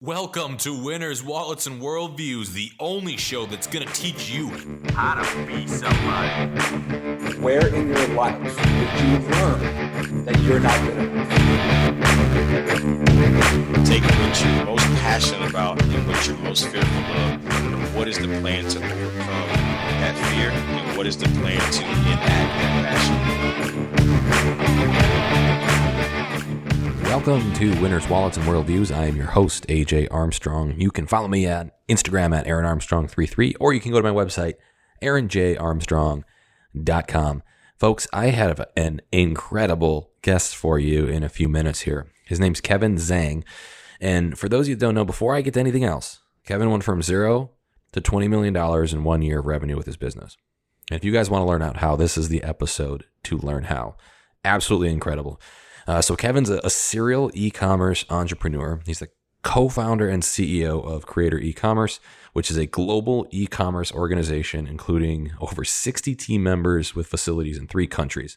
Welcome to Winners, Wallets, and Worldviews, the only show that's going to teach you how to be somebody. Where in your life did you learn that you're not good enough? Take what you're most passionate about and what you're most fearful of, and what is the plan to overcome that fear, and what is the plan to enact that passion. Welcome to Winners, Wallets, and Worldviews. I am your host, AJ Armstrong. You can follow me at Instagram at AaronArmstrong33, or you can go to my website, AaronJArmstrong.com. Folks, I have an incredible guest for you in a few minutes here. His name's Kevin Zhang. And for those of you who don't know, before I get to anything else, Kevin went from $0 to $20 million in 1 year of revenue with his business. And if you guys want to learn out how, this is the episode to learn how. Absolutely incredible. So Kevin's a serial e-commerce entrepreneur. He's the co-founder and CEO of Creator Ecommerce, which is a global e-commerce organization including over 60 team members with facilities in 3 countries.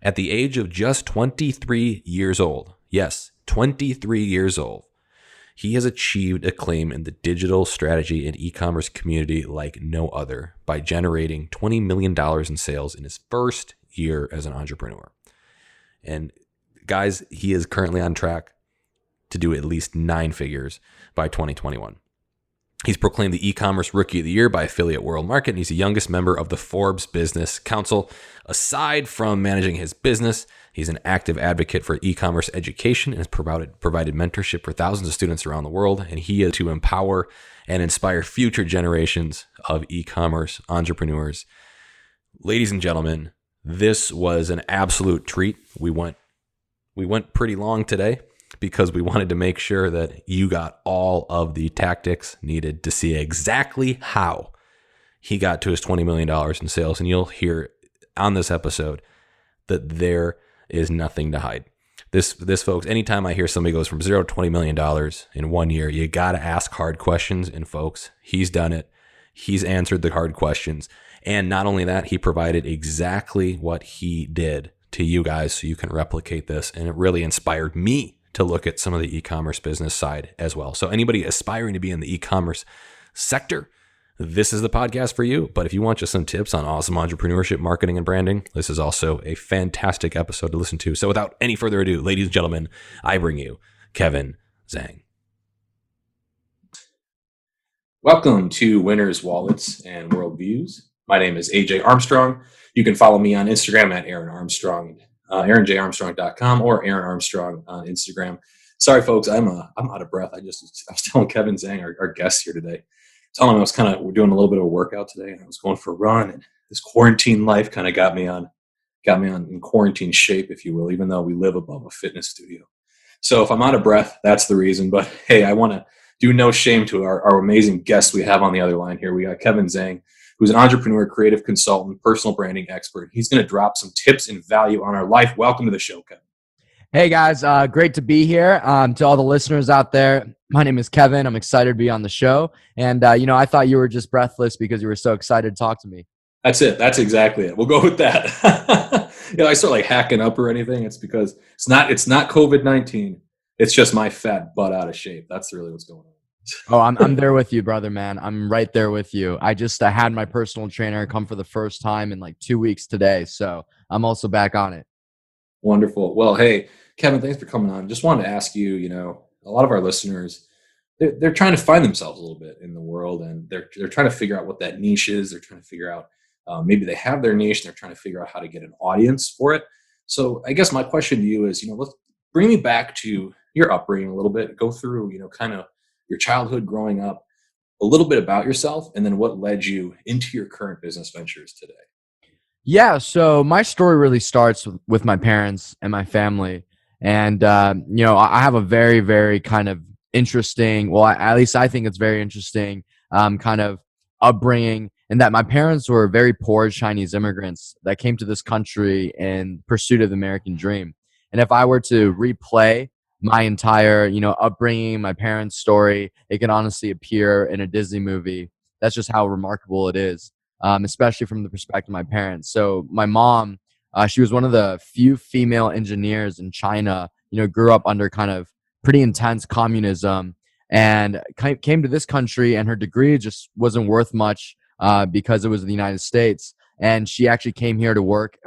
At the age of just 23 years old, yes, 23 years old, he has achieved acclaim in the digital strategy and e-commerce community like no other by generating $20 million in sales in his first year as an entrepreneur. And guys, he is currently on track to do at least 9 figures by 2021. He's proclaimed the e-commerce rookie of the year by Affiliate World Market, and he's the youngest member of the Forbes Business Council. Aside from managing his business, he's an active advocate for e-commerce education and has provided mentorship for thousands of students around the world. And he is to empower and inspire future generations of e-commerce entrepreneurs. Ladies and gentlemen, this was an absolute treat. We went pretty long today because we wanted to make sure that you got all of the tactics needed to see exactly how he got to his $20 million in sales. And you'll hear on this episode that there is nothing to hide. This folks, anytime I hear somebody goes from $0 to $20 million in 1 year, you got to ask hard questions. And folks, he's done it. He's answered the hard questions. And not only that, he provided exactly what he did to you guys so you can replicate this. And it really inspired me to look at some of the e-commerce business side as well. So anybody aspiring to be in the e-commerce sector, this is the podcast for you. But if you want just some tips on awesome entrepreneurship, marketing, and branding, this is also a fantastic episode to listen to. So without any further ado, ladies and gentlemen, I bring you Kevin Zhang. Welcome to Winners, Wallets, and Worldviews. My name is AJ Armstrong. You can follow me on Instagram at Aaron Armstrong, AaronJArmstrong.com, or Aaron Armstrong on Instagram. Sorry, folks, I'm out of breath. I was telling Kevin Zhang, our guest here today, telling him we're doing a little bit of a workout today, and I was going for a run, and this quarantine life kind of got me on in quarantine shape, if you will, even though we live above a fitness studio. So if I'm out of breath, that's the reason. But hey, I want to do no shame to our amazing guest we have on the other line here. We got Kevin Zhang, who's an entrepreneur, creative consultant, personal branding expert. He's going to drop some tips and value on our life. Welcome to the show, Kevin. Hey, guys. Great to be here. To all the listeners out there, my name is Kevin. I'm excited to be on the show. And, I thought you were just breathless because you were so excited to talk to me. That's it. That's exactly it. We'll go with that. I start hacking up or anything. It's because it's not COVID-19. It's just my fat butt out of shape. That's really what's going on. Oh, I'm there with you, brother, man. I'm right there with you. I had my personal trainer come for the first time in 2 weeks today. So I'm also back on it. Wonderful. Well, hey, Kevin, thanks for coming on. Just wanted to ask you, a lot of our listeners, they're trying to find themselves a little bit in the world, and they're trying to figure out what that niche is. They're trying to figure out, maybe they have their niche and they're trying to figure out how to get an audience for it. So I guess my question to you is, let's bring me back to your upbringing a little bit. Go through, kind of your childhood growing up, a little bit about yourself, and then what led you into your current business ventures today. Yeah, so my story really starts with my parents and my family. And, I have a very, very kind of interesting, at least I think it's very interesting, kind of upbringing, in that my parents were very poor Chinese immigrants that came to this country in pursuit of the American dream. And if I were to replay my entire, upbringing, my parents' story, it can honestly appear in a Disney movie. That's just how remarkable it is, especially from the perspective of my parents. So my mom, she was one of the few female engineers in China, grew up under kind of pretty intense communism. and came to this country, and her degree just wasn't worth much because it was in the United States. And she actually came here to work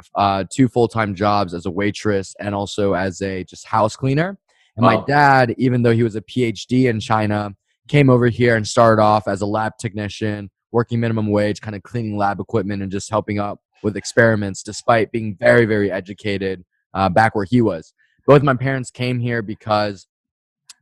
2 full-time jobs as a waitress and also as a just house cleaner. And my Wow. dad, even though he was a PhD in China, came over here and started off as a lab technician, working minimum wage, kind of cleaning lab equipment and just helping out with experiments, despite being very, very educated back where he was. Both my parents came here because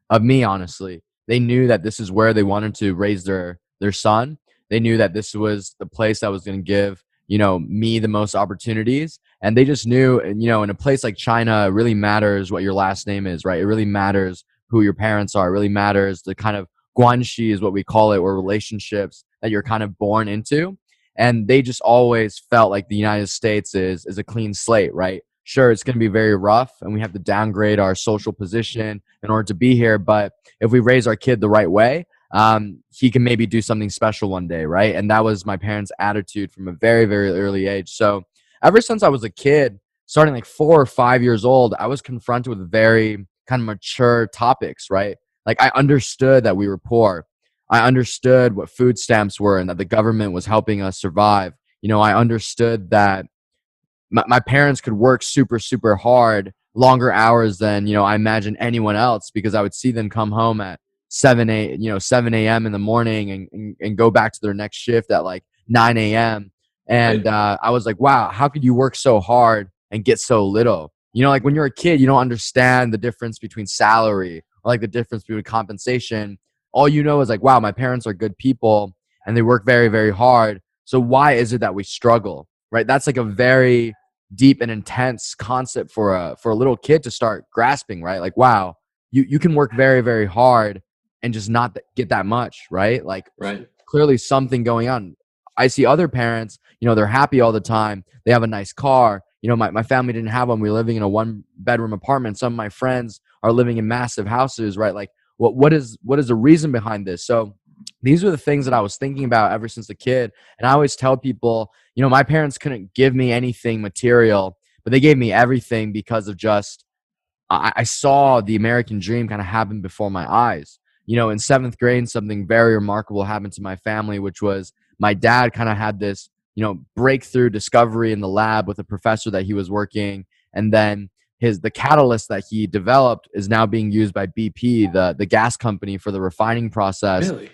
of me, honestly. They knew that this is where they wanted to raise their son. They knew that this was the place that was going to give, me the most opportunities. And they just knew, in a place like China, it really matters what your last name is, right? It really matters who your parents are. It really matters the kind of guanxi is what we call it, or relationships that you're kind of born into. And they just always felt like the United States is a clean slate, right? Sure, it's going to be very rough and we have to downgrade our social position in order to be here. But if we raise our kid the right way, he can maybe do something special one day, right? And that was my parents' attitude from a very, very early age. So ever since I was a kid, starting like 4 or 5 years old, I was confronted with very kind of mature topics, right? Like I understood that we were poor. I understood what food stamps were and that the government was helping us survive. I understood that my parents could work super, super hard, longer hours than, I imagine anyone else, because I would see them come home at 7 a.m. in the morning and go back to their next shift at like 9 a.m. And I was like, wow, how could you work so hard and get so little? Like when you're a kid, you don't understand the difference between salary or like the difference between compensation. All you know is like, wow, my parents are good people and they work very, very hard. So why is it that we struggle? Right? That's like a very deep and intense concept for a little kid to start grasping, right? Like, wow, you can work very, very hard and just not get that much, right? Like Right. clearly something going on. I see other parents, they're happy all the time. They have a nice car. My family didn't have one. We were living in a 1-bedroom apartment. Some of my friends are living in massive houses, right? Like what is the reason behind this? So these are the things that I was thinking about ever since a kid. And I always tell people, my parents couldn't give me anything material, but they gave me everything because of just, I saw the American dream kind of happen before my eyes. In 7th grade, something very remarkable happened to my family, which was my dad kind of had this, breakthrough discovery in the lab with a professor that he was working. And then the catalyst that he developed is now being used by BP, the gas company, for the refining process. Really?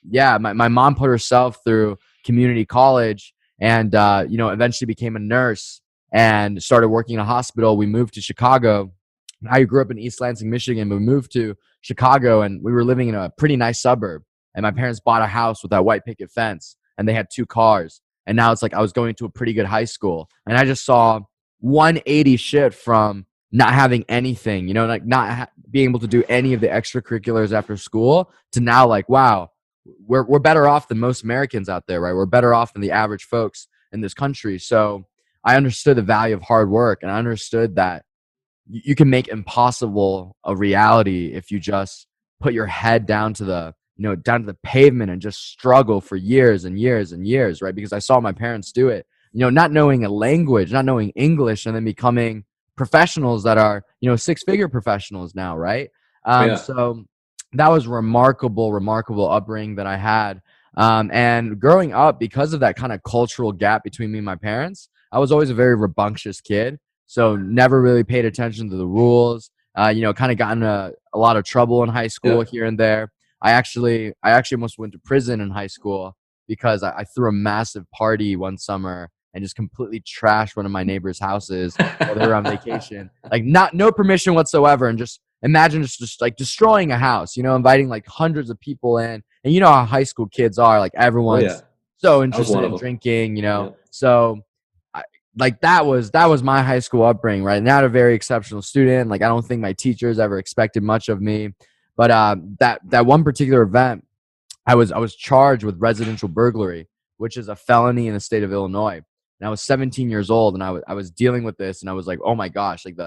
Yeah, my mom put herself through community college and eventually became a nurse and started working in a hospital. We moved to Chicago. I grew up in East Lansing, Michigan, but we moved to Chicago and we were living in a pretty nice suburb. And my parents bought a house with that white picket fence and they had 2 cars. And now it's like I was going to a pretty good high school. And I just saw 180 shift from not having anything, like not being able to do any of the extracurriculars after school to now like, wow, we're better off than most Americans out there, right? We're better off than the average folks in this country. So I understood the value of hard work and I understood that you can make impossible a reality if you just put your head down to the pavement and just struggle for years and years and years, right? Because I saw my parents do it, not knowing a language, not knowing English, and then becoming professionals that are, 6-figure professionals now, right? So that was remarkable upbringing that I had. And growing up, because of that kind of cultural gap between me and my parents, I was always a very rambunctious kid. So never really paid attention to the rules, kind of got in a lot of trouble in high school here and there. I actually almost went to prison in high school because I threw a massive party one summer and just completely trashed one of my neighbors' houses while they were on vacation. Like no permission whatsoever. And just imagine just like destroying a house, inviting like hundreds of people in. And you know how high school kids are, like everyone's so interested in drinking, So like that was my high school upbringing, right? Not a very exceptional student. Like I don't think my teachers ever expected much of me. But that one particular event, I was charged with residential burglary, which is a felony in the state of Illinois. And I was 17 years old, and I was dealing with this, and I was like, oh my gosh, like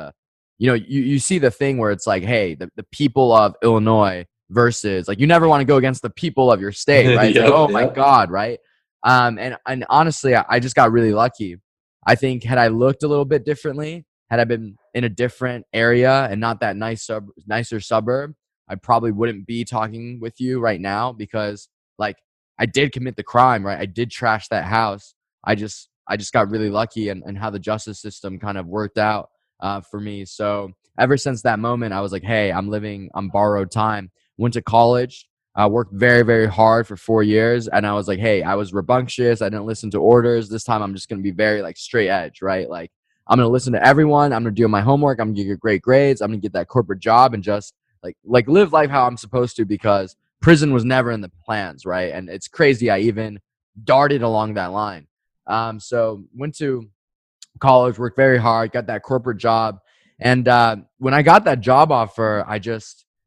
you see the thing where it's like, hey, the people of Illinois versus like you never want to go against the people of your state, right? Like, oh my God, right? And honestly, I just got really lucky. I think had I looked a little bit differently, had I been in a different area and not that nicer suburb, I probably wouldn't be talking with you right now, because like I did commit the crime, right? I did trash that house. I just got really lucky, and how the justice system kind of worked out for me. So ever since that moment, I was like, hey, I'm living on borrowed time. Went to college, worked very, very hard for 4 years. And I was like, hey, I was rambunctious. I didn't listen to orders. This time I'm just going to be very like straight edge, right? Like I'm going to listen to everyone. I'm going to do my homework. I'm going to get great grades. I'm going to get that corporate job and just like live life how I'm supposed to, because prison was never in the plans, right? And it's crazy. I even darted along that line. So went to college, worked very hard, got that corporate job. And when I got that job offer,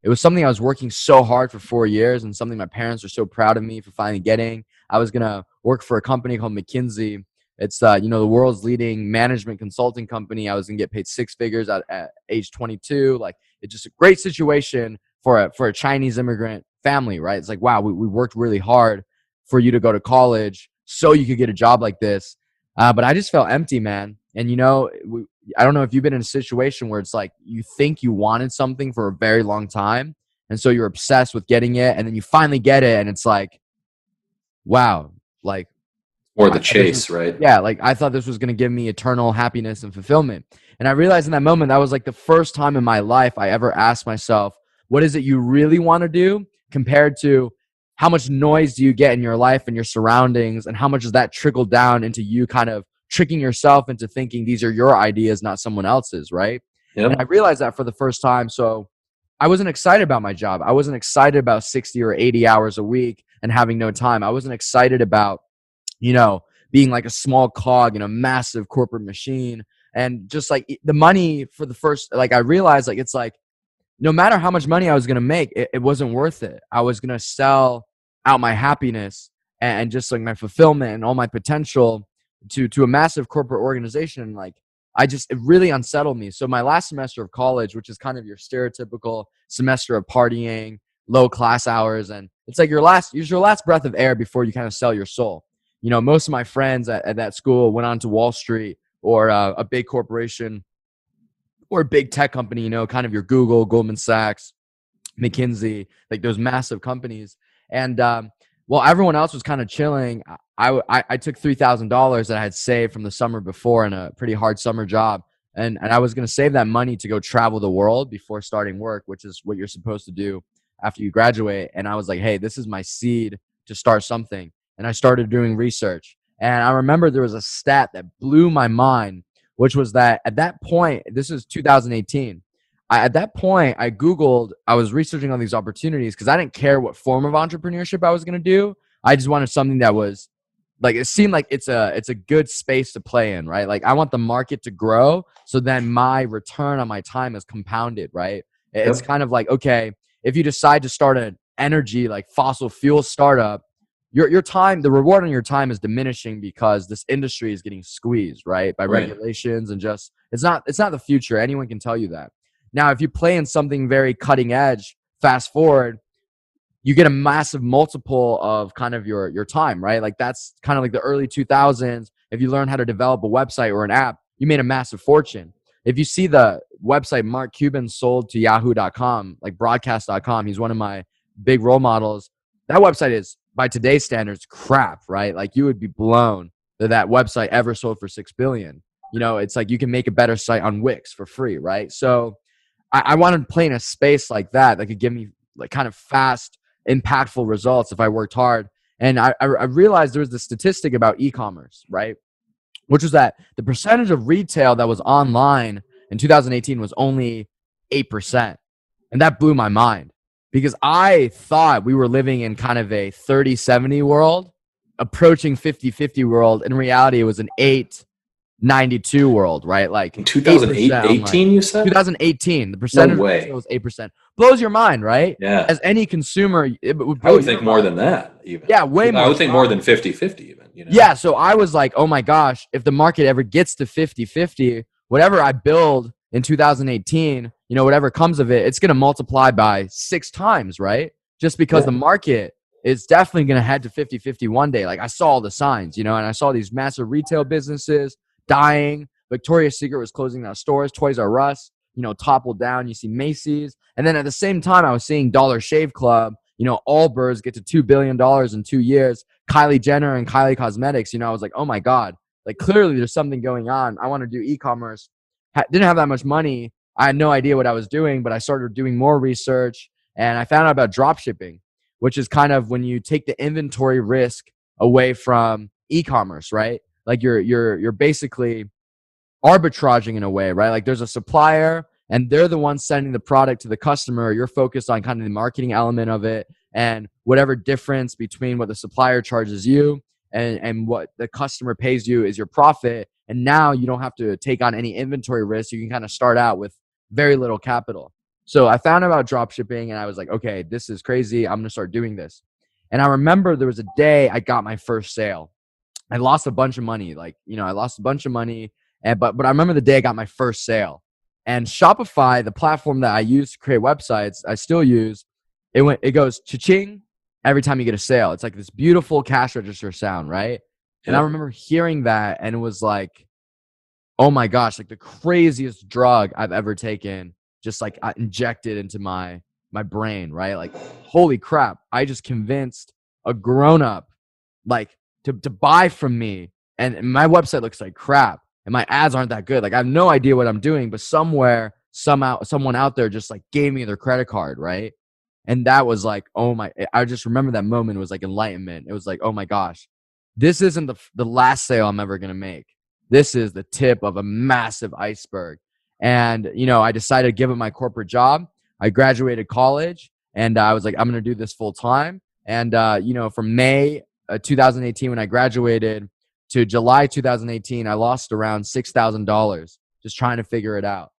it was something I was working so hard for 4 years, and something my parents were so proud of me for finally getting. I was going to work for a company called McKinsey. It's, the world's leading management consulting company. I was going to get paid six figures at age 22. Like, it's just a great situation for a Chinese immigrant family, right? It's like, wow, we worked really hard for you to go to college so you could get a job like this. But I just felt empty, man. And, I don't know if you've been in a situation where it's like you think you wanted something for a very long time, and so you're obsessed with getting it, and then you finally get it, and it's like, wow, like, or the chase, right? Yeah, like I thought this was going to give me eternal happiness and fulfillment. And I realized in that moment, that was like the first time in my life I ever asked myself, what is it you really want to do, compared to how much noise do you get in your life and your surroundings, and how much does that trickle down into you kind of tricking yourself into thinking these are your ideas, not someone else's, right? Yep. And I realized that for the first time. So I wasn't excited about my job. I wasn't excited about 60 or 80 hours a week and having no time. I wasn't excited about, being like a small cog in a massive corporate machine. And just like the money for the first, like I realized like, it's like, no matter how much money I was going to make, it wasn't worth it. I was going to sell out my happiness and just like my fulfillment and all my potential to a massive corporate organization. Like it really unsettled me. So my last semester of college, which is kind of your stereotypical semester of partying, low class hours, and it's like your last breath of air before you kind of sell your soul. Most of my friends at that school went on to Wall Street or a big corporation or a big tech company, kind of your Google, Goldman Sachs, McKinsey, like those massive companies. And while everyone else was kind of chilling, I took $3,000 that I had saved from the summer before in a pretty hard summer job. And I was going to save that money to go travel the world before starting work, which is what you're supposed to do after you graduate. And I was like, hey, this is my seed to start something. And I started doing research. And I remember there was a stat that blew my mind, which was that at that point, this is 2018. At that point, I was researching on these opportunities because I didn't care what form of entrepreneurship I was going to do. I just wanted something that was like, it seemed like it's a good space to play in, right? Like I want the market to grow, so then my return on my time is compounded, right? It's kind of like, okay, if you decide to start an energy, like fossil fuel startup, your time, the reward on your time is diminishing because this industry is getting squeezed, right? By regulations and just, it's not the future. Anyone can tell you that. Now, if you play in something very cutting edge, fast forward, you get a massive multiple of kind of your time, right? Like that's kind of like the early 2000s. If you learn how to develop a website or an app, you made a massive fortune. If you see the website Mark Cuban sold to yahoo.com, like broadcast.com, he's one of my big role models. That website is, by today's standards, crap, right? Like you would be blown that website ever sold for $6 billion. It's like you can make a better site on Wix for free, right? So I wanted to play in a space like that could give me like kind of fast, impactful results if I worked hard. And I realized there was the statistic about e-commerce, right? Which was that the percentage of retail that was online in 2018 was only 8%. And that blew my mind because I thought we were living in kind of a 30-70 world, approaching 50-50 world. In reality, it was an 8-92 world, right? Like in 2018, you said? 2018, the percentage was 8%. Blows your mind, right? Yeah. As any consumer, I would think more than that, even. Yeah, way more. I would think more than 50-50, even. Yeah, so I was like, oh my gosh, if the market ever gets to 50-50, whatever I build in 2018, whatever comes of it, it's going to multiply by 6 times, right? Just because the market is definitely going to head to 50-50 one day. Like I saw all the signs, and I saw these massive retail businesses dying. Victoria's Secret was closing down stores. Toys R Us, topple down. You see Macy's. And then at the same time, I was seeing Dollar Shave Club, Allbirds get to $2 billion in 2 years. Kylie Jenner and Kylie Cosmetics, I was like, oh my God, like clearly there's something going on. I want to do e-commerce. Didn't have that much money. I had no idea what I was doing, but I started doing more research and I found out about drop shipping, which is kind of when you take the inventory risk away from e-commerce, right? Like you're basically arbitraging in a way, right? Like there's a supplier and they're the ones sending the product to the customer. You're focused on kind of the marketing element of it and whatever difference between what the supplier charges you and what the customer pays you is your profit. And now you don't have to take on any inventory risk. You can kind of start out with very little capital. So I found out about drop shipping and I was like, okay, this is crazy. I'm going to start doing this. And I remember there was a day I got my first sale. I lost a bunch of money. I lost a bunch of money. But I remember the day I got my first sale. And Shopify, the platform that I use to create websites, I still use, it goes cha-ching every time you get a sale. It's like this beautiful cash register sound, right? And I remember hearing that and it was like, oh my gosh, like the craziest drug I've ever taken, just like injected into my brain, right? Like, holy crap, I just convinced a grown-up like to buy from me and my website looks like crap. And my ads aren't that good. Like I have no idea what I'm doing, but someone out there just like gave me their credit card, right? And that was like, I just remember that moment. It was like enlightenment. It was like, oh my gosh, this isn't the last sale I'm ever going to make. This is the tip of a massive iceberg. And, I decided to give up my corporate job. I graduated college and I was like, I'm going to do this full time. And, from May 2018, when I graduated, to July 2018, I lost around $6,000 just trying to figure it out.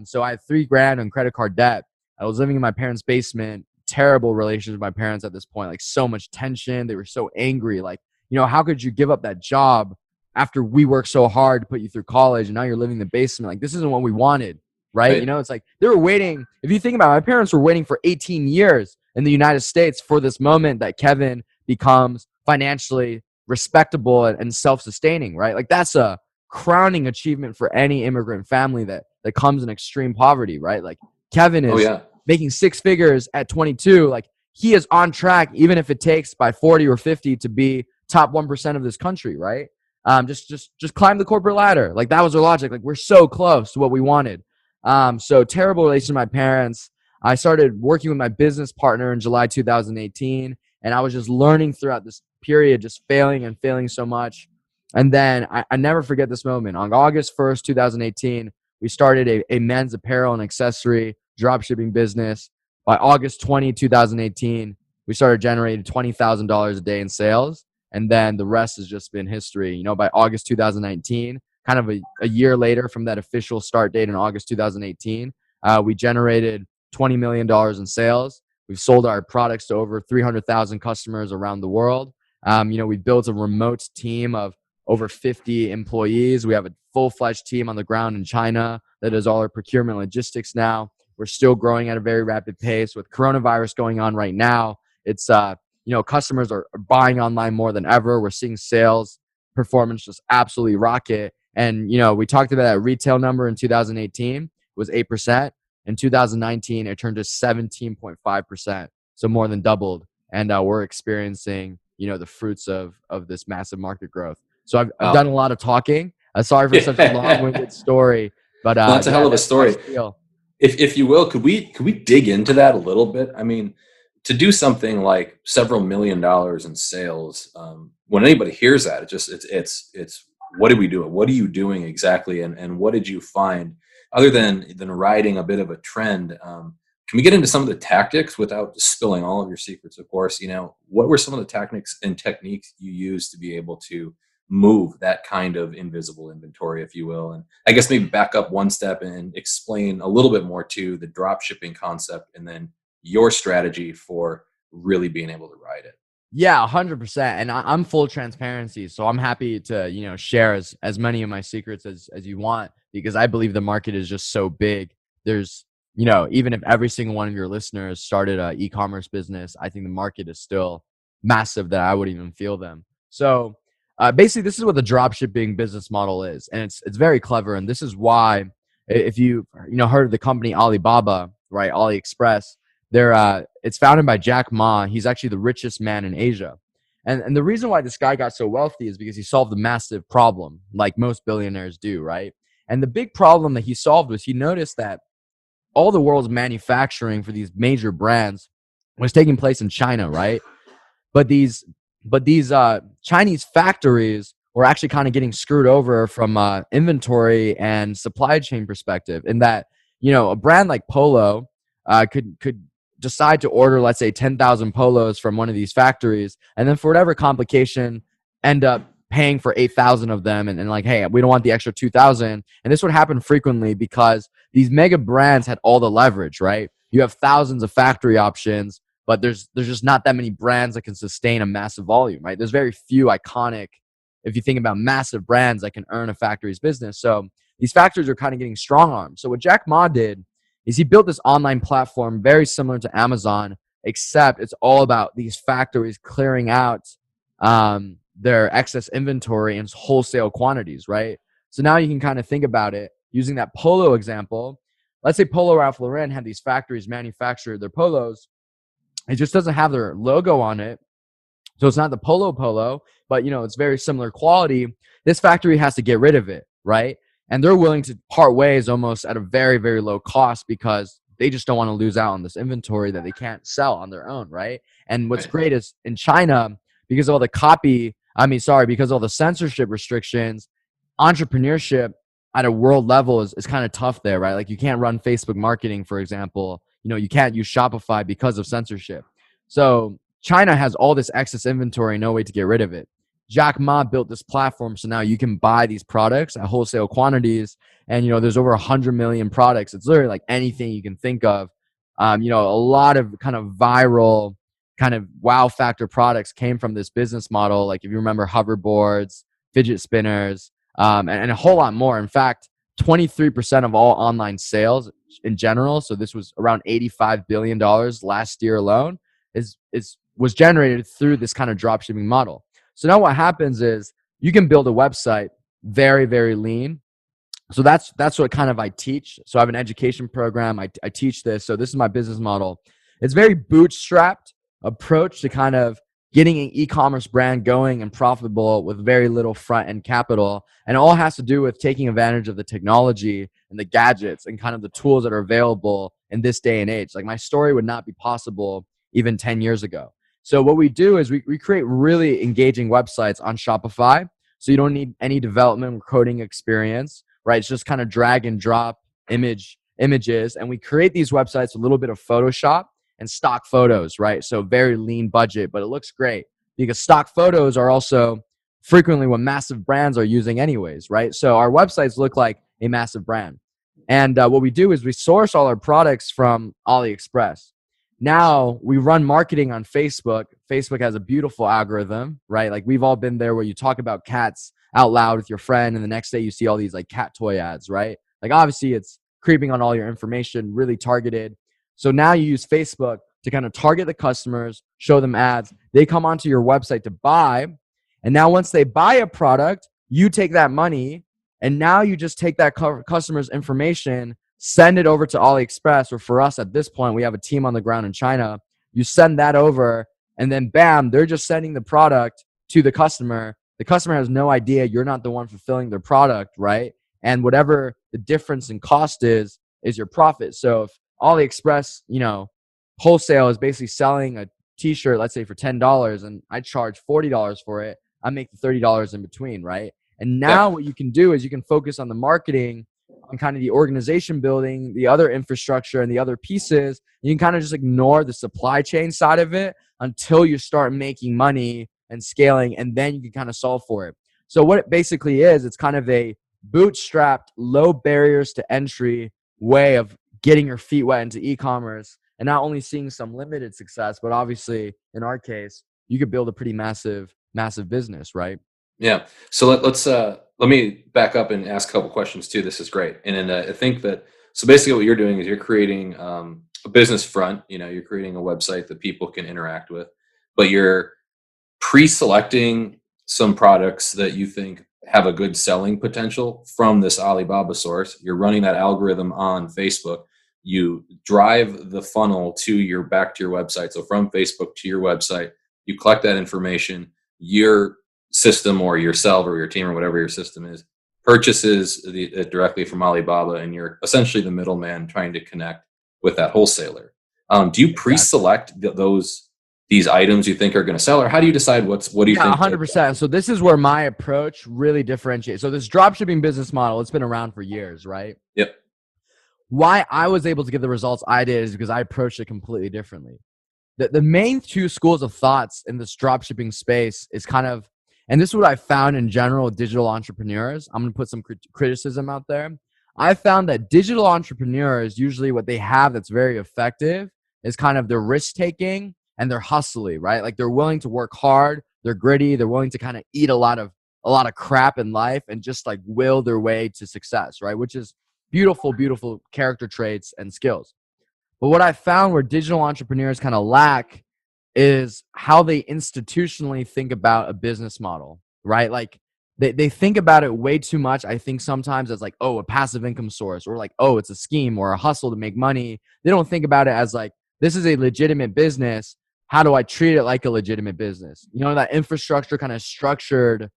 So I had $3,000 on credit card debt. I was living in my parents' basement, terrible relationship with my parents at this point, like so much tension. They were so angry. Like, how could you give up that job after we worked so hard to put you through college and now you're living in the basement? Like, this isn't what we wanted, right? It's like they were waiting. If you think about it, my parents were waiting for 18 years in the United States for this moment that Kevin becomes financially respectable and self-sustaining, right? Like that's a crowning achievement for any immigrant family that comes in extreme poverty, right? Like Kevin is making 6 figures at 22. Like he is on track, even if it takes by 40 or 50 to be top 1% of this country, right? Just climb the corporate ladder. Like that was their logic. Like we're so close to what we wanted. So terrible relation with my parents. I started working with my business partner in July 2018, and I was just learning throughout this period, just failing so much. And then I never forget this moment. On August 1st, 2018, we started a men's apparel and accessory dropshipping business. By August 20, 2018, we started generating $20,000 a day in sales. And then the rest has just been history. By August 2019, kind of a year later from that official start date in August 2018, we generated $20 million in sales. We've sold our products to over 300,000 customers around the world. We built a remote team of over 50 employees. We have a full-fledged team on the ground in China that does all our procurement logistics now. We're still growing at a very rapid pace. With coronavirus going on right now, it's, customers are buying online more than ever. We're seeing sales performance just absolutely rocket. And, we talked about that retail number in 2018 was 8%. In 2019, it turned to 17.5%. So more than doubled. And we're experiencing the fruits of this massive market growth. So I've done a lot of talking. Sorry for such a long-winded story, but that's a hell of a story. If you will, could we dig into that a little bit? I mean, to do something like several $1 million in sales, when anybody hears that, it's what are we doing? What are you doing exactly? And what did you find other than riding a bit of a trend? Can we get into some of the tactics without spilling all of your secrets, of course? What were some of the tactics and techniques you used to be able to move that kind of invisible inventory, if you will? And I guess maybe back up one step and explain a little bit more to the drop shipping concept and then your strategy for really being able to ride it. Yeah, 100%. And I'm full transparency. So I'm happy to, share as many of my secrets as you want, because I believe the market is just so big. There's, even if every single one of your listeners started an e-commerce business, I think the market is still massive that I wouldn't even feel them. So basically, this is what the dropshipping business model is. And it's very clever. And this is why If you heard of the company Alibaba, right? AliExpress, it's founded by Jack Ma. He's actually the richest man in Asia. And the reason why this guy got so wealthy is because he solved a massive problem, like most billionaires do, right? And the big problem that he solved was he noticed that all the world's manufacturing for these major brands was taking place in China, right? But these Chinese factories were actually kind of getting screwed over from inventory and supply chain perspective. In that, a brand like Polo could decide to order, let's say, 10,000 polos from one of these factories, and then for whatever complication, end up paying for 8,000 of them, and like, hey, we don't want the extra 2,000. And this would happen frequently because these mega brands had all the leverage, right? You have thousands of factory options, but there's just not that many brands that can sustain a massive volume, right? There's very few iconic, if you think about massive brands that can earn a factory's business. So these factories are kind of getting strong armed. So what Jack Ma did is he built this online platform very similar to Amazon, except it's all about these factories clearing out their excess inventory in wholesale quantities, right? So now you can kind of think about it using that Polo example. Let's say Polo Ralph Lauren had these factories manufacture their polos. It just doesn't have their logo on it. So it's not the Polo, but it's very similar quality. This factory has to get rid of it, right? And they're willing to part ways almost at a very, very low cost because they just don't want to lose out on this inventory that they can't sell on their own, right? And what's great is in China, because of all because of all the censorship restrictions, entrepreneurship at a world level is kind of tough there, right? Like you can't run Facebook marketing, for example. You can't use Shopify because of censorship. So China has all this excess inventory, no way to get rid of it. Jack Ma built this platform, so now you can buy these products at wholesale quantities, and there's over 100 million products. It's literally like anything you can think of. A lot of kind of viral, kind of wow factor products came from this business model. Like if you remember hoverboards, fidget spinners, and a whole lot more. In fact, 23% of all online sales in general, so this was around $85 billion last year alone, was generated through this kind of dropshipping model. So now what happens is you can build a website very, very lean. So that's what kind of I teach. So I have an education program. I teach this. So this is my business model. It's very bootstrapped approach to kind of getting an e-commerce brand going and profitable with very little front end capital. And it all has to do with taking advantage of the technology and the gadgets and kind of the tools that are available in this day and age. Like my story would not be possible even 10 years ago. So what we do is we create really engaging websites on Shopify. So you don't need any development or coding experience, right? It's just kind of drag and drop images. And we create these websites with a little bit of Photoshop and stock photos, right? So very lean budget, but it looks great because stock photos are also frequently what massive brands are using anyways, right? So our websites look like a massive brand. And what we do is we source all our products from AliExpress. Now we run marketing on Facebook. Facebook has a beautiful algorithm, right? Like we've all been there where you talk about cats out loud with your friend and the next day you see all these like cat toy ads, right? Like obviously it's creeping on all your information, really targeted. So now you use Facebook to kind of target the customers, show them ads. They come onto your website to buy. And now once they buy a product, you take that money and now you just take that customer's information, send it over to AliExpress, or for us at this point, we have a team on the ground in China. You send that over and then bam, they're just sending the product to the customer. The customer has no idea you're not the one fulfilling their product, right? And whatever the difference in cost is your profit. So if AliExpress, wholesale is basically selling a t-shirt, let's say for $10 and I charge $40 for it, I make the $30 in between, right? And now what you can do is you can focus on the marketing, on kind of the organization building, the other infrastructure and the other pieces. You can kind of just ignore the supply chain side of it until you start making money and scaling, and then you can kind of solve for it. So what it basically is, it's kind of a bootstrapped, low barriers to entry way of getting your feet wet into e-commerce and not only seeing some limited success, but obviously in our case, you could build a pretty massive business, right? Yeah. So let me back up and ask a couple questions too. This is great. And then I think that, so basically what you're doing is you're creating a business front, you're creating a website that people can interact with, but you're pre-selecting some products that you think have a good selling potential from this Alibaba source. You're running that algorithm on Facebook. You drive the funnel back to your website. So from Facebook to your website, you collect that information. Your system or yourself or your team or whatever your system is purchases it directly from Alibaba, and you're essentially the middleman trying to connect with that wholesaler. Do you pre-select these items you think are going to sell, or how do you decide what do you think? 100%. So this is where my approach really differentiates. So this dropshipping business model, it's been around for years, right? Yep. Why I was able to get the results I did is because I approached it completely differently. The main two schools of thoughts in this dropshipping space is kind of, and this is what I found in general with digital entrepreneurs. I'm going to put some criticism out there. I found that digital entrepreneurs, usually what they have that's very effective is kind of their risk taking and they're hustly, right? Like they're willing to work hard, they're gritty, they're willing to kind of eat a lot of crap in life and just like will their way to success, right? Which is beautiful, beautiful character traits and skills. But what I found where digital entrepreneurs kind of lack is how they institutionally think about a business model, right? Like they think about it way too much. I think sometimes as like, oh, a passive income source, or like, oh, it's a scheme or a hustle to make money. They don't think about it as like, this is a legitimate business. How do I treat it like a legitimate business? You know, that infrastructure kind of structured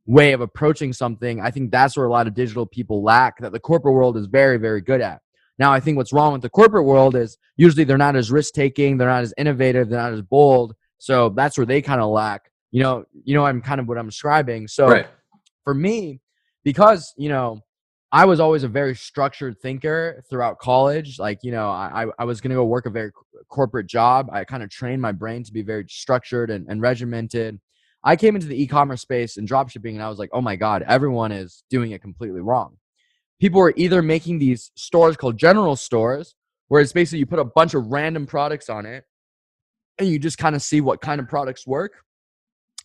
way of approaching something. I think that's where a lot of digital people lack, that the corporate world is very, very good at. Now, I think what's wrong with the corporate world is usually they're not as risk-taking, they're not as innovative, they're not as bold. So that's where they kind of lack. You know, I'm kind of what I'm describing. So Right. For me, because, you know, I was always a very structured thinker throughout college. Like, you know, I was going to go work a very corporate job. I kind of trained my brain to be very structured and regimented. I came into the e-commerce space and dropshipping, and I was like, oh my God, everyone is doing it completely wrong. People were either making these stores called general stores, where it's basically you put a bunch of random products on it and you just kind of see what kind of products work.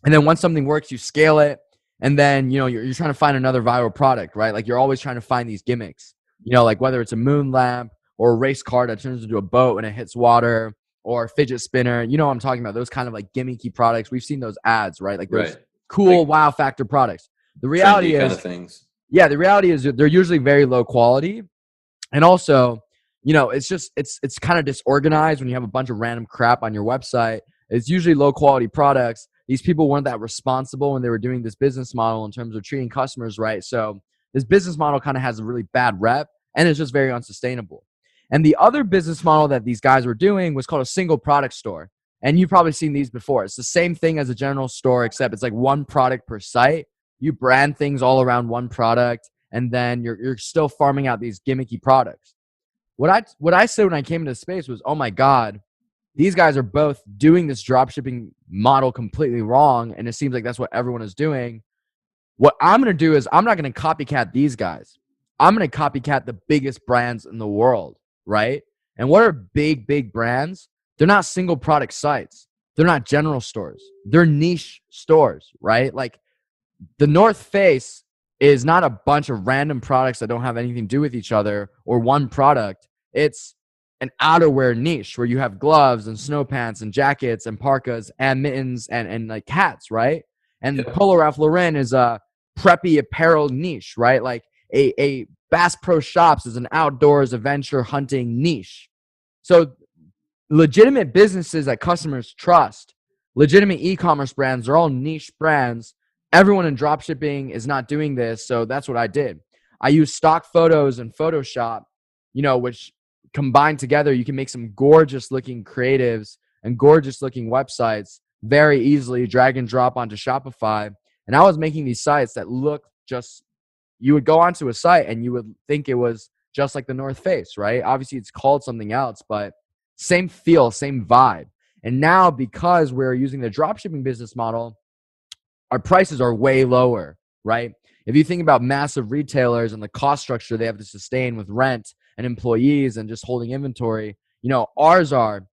And then once something works, you scale it. And then, you know, you're trying to find another viral product, right? Like you're always trying to find these gimmicks, you know, like whether it's a moon lamp or a race car that turns into a boat when it hits water, or a fidget spinner. You know what I'm talking about? Those kind of like gimmicky products. We've seen those ads, right? Like those cool, like, wow factor products. The reality is, kind of things. Yeah, the reality is they're usually very low quality. And also, you know, it's kind of disorganized when you have a bunch of random crap on your website. It's usually low quality products. These people weren't that responsible when they were doing this business model in terms of treating customers right. So this business model kind of has a really bad rep, and it's just very unsustainable. And the other business model that these guys were doing was called a single product store. And you've probably seen these before. It's the same thing as a general store, except it's like one product per site. You brand things all around one product, and then you're still farming out these gimmicky products. What I said when I came into space was, oh my God, these guys are both doing this dropshipping model completely wrong, and it seems like that's what everyone is doing. What I'm going to do is I'm not going to copycat these guys. I'm going to copycat the biggest brands in the world, right? And what are big brands? They're not single product sites. They're not general stores. They're niche stores, right? Like the North Face is not a bunch of random products that don't have anything to do with each other or one product. It's an outerwear niche where you have gloves and snow pants and jackets and parkas and mittens and like hats, right? And Polo Ralph Lauren is a preppy apparel niche, right? Like a Bass Pro Shops is an outdoors adventure hunting niche. So legitimate businesses that customers trust, legitimate e-commerce brands are all niche brands. Everyone in dropshipping is not doing this, so that's what I did. I used stock photos and Photoshop, you know, which combined together, you can make some gorgeous looking creatives and gorgeous looking websites very easily, drag and drop onto Shopify. And I was making these sites that look just, you would go onto a site and you would think it was just like the North Face, right? Obviously it's called something else, but same feel, same vibe. And now because we're using the dropshipping business model, our prices are way lower, right? If you think about massive retailers and the cost structure they have to sustain with rent and employees and just holding inventory, you know, ours are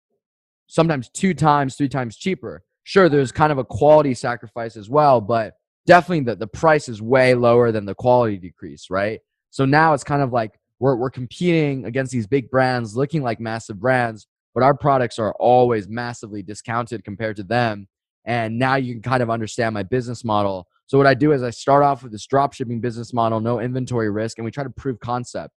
sometimes 2 times, 3 times cheaper. Sure, there's kind of a quality sacrifice as well, but definitely the price is way lower than the quality decrease, right? So now it's kind of like we're competing against these big brands looking like massive brands, but our products are always massively discounted compared to them. And now you can kind of understand my business model. So what I do is I start off with this drop shipping business model, no inventory risk, and we try to prove concept.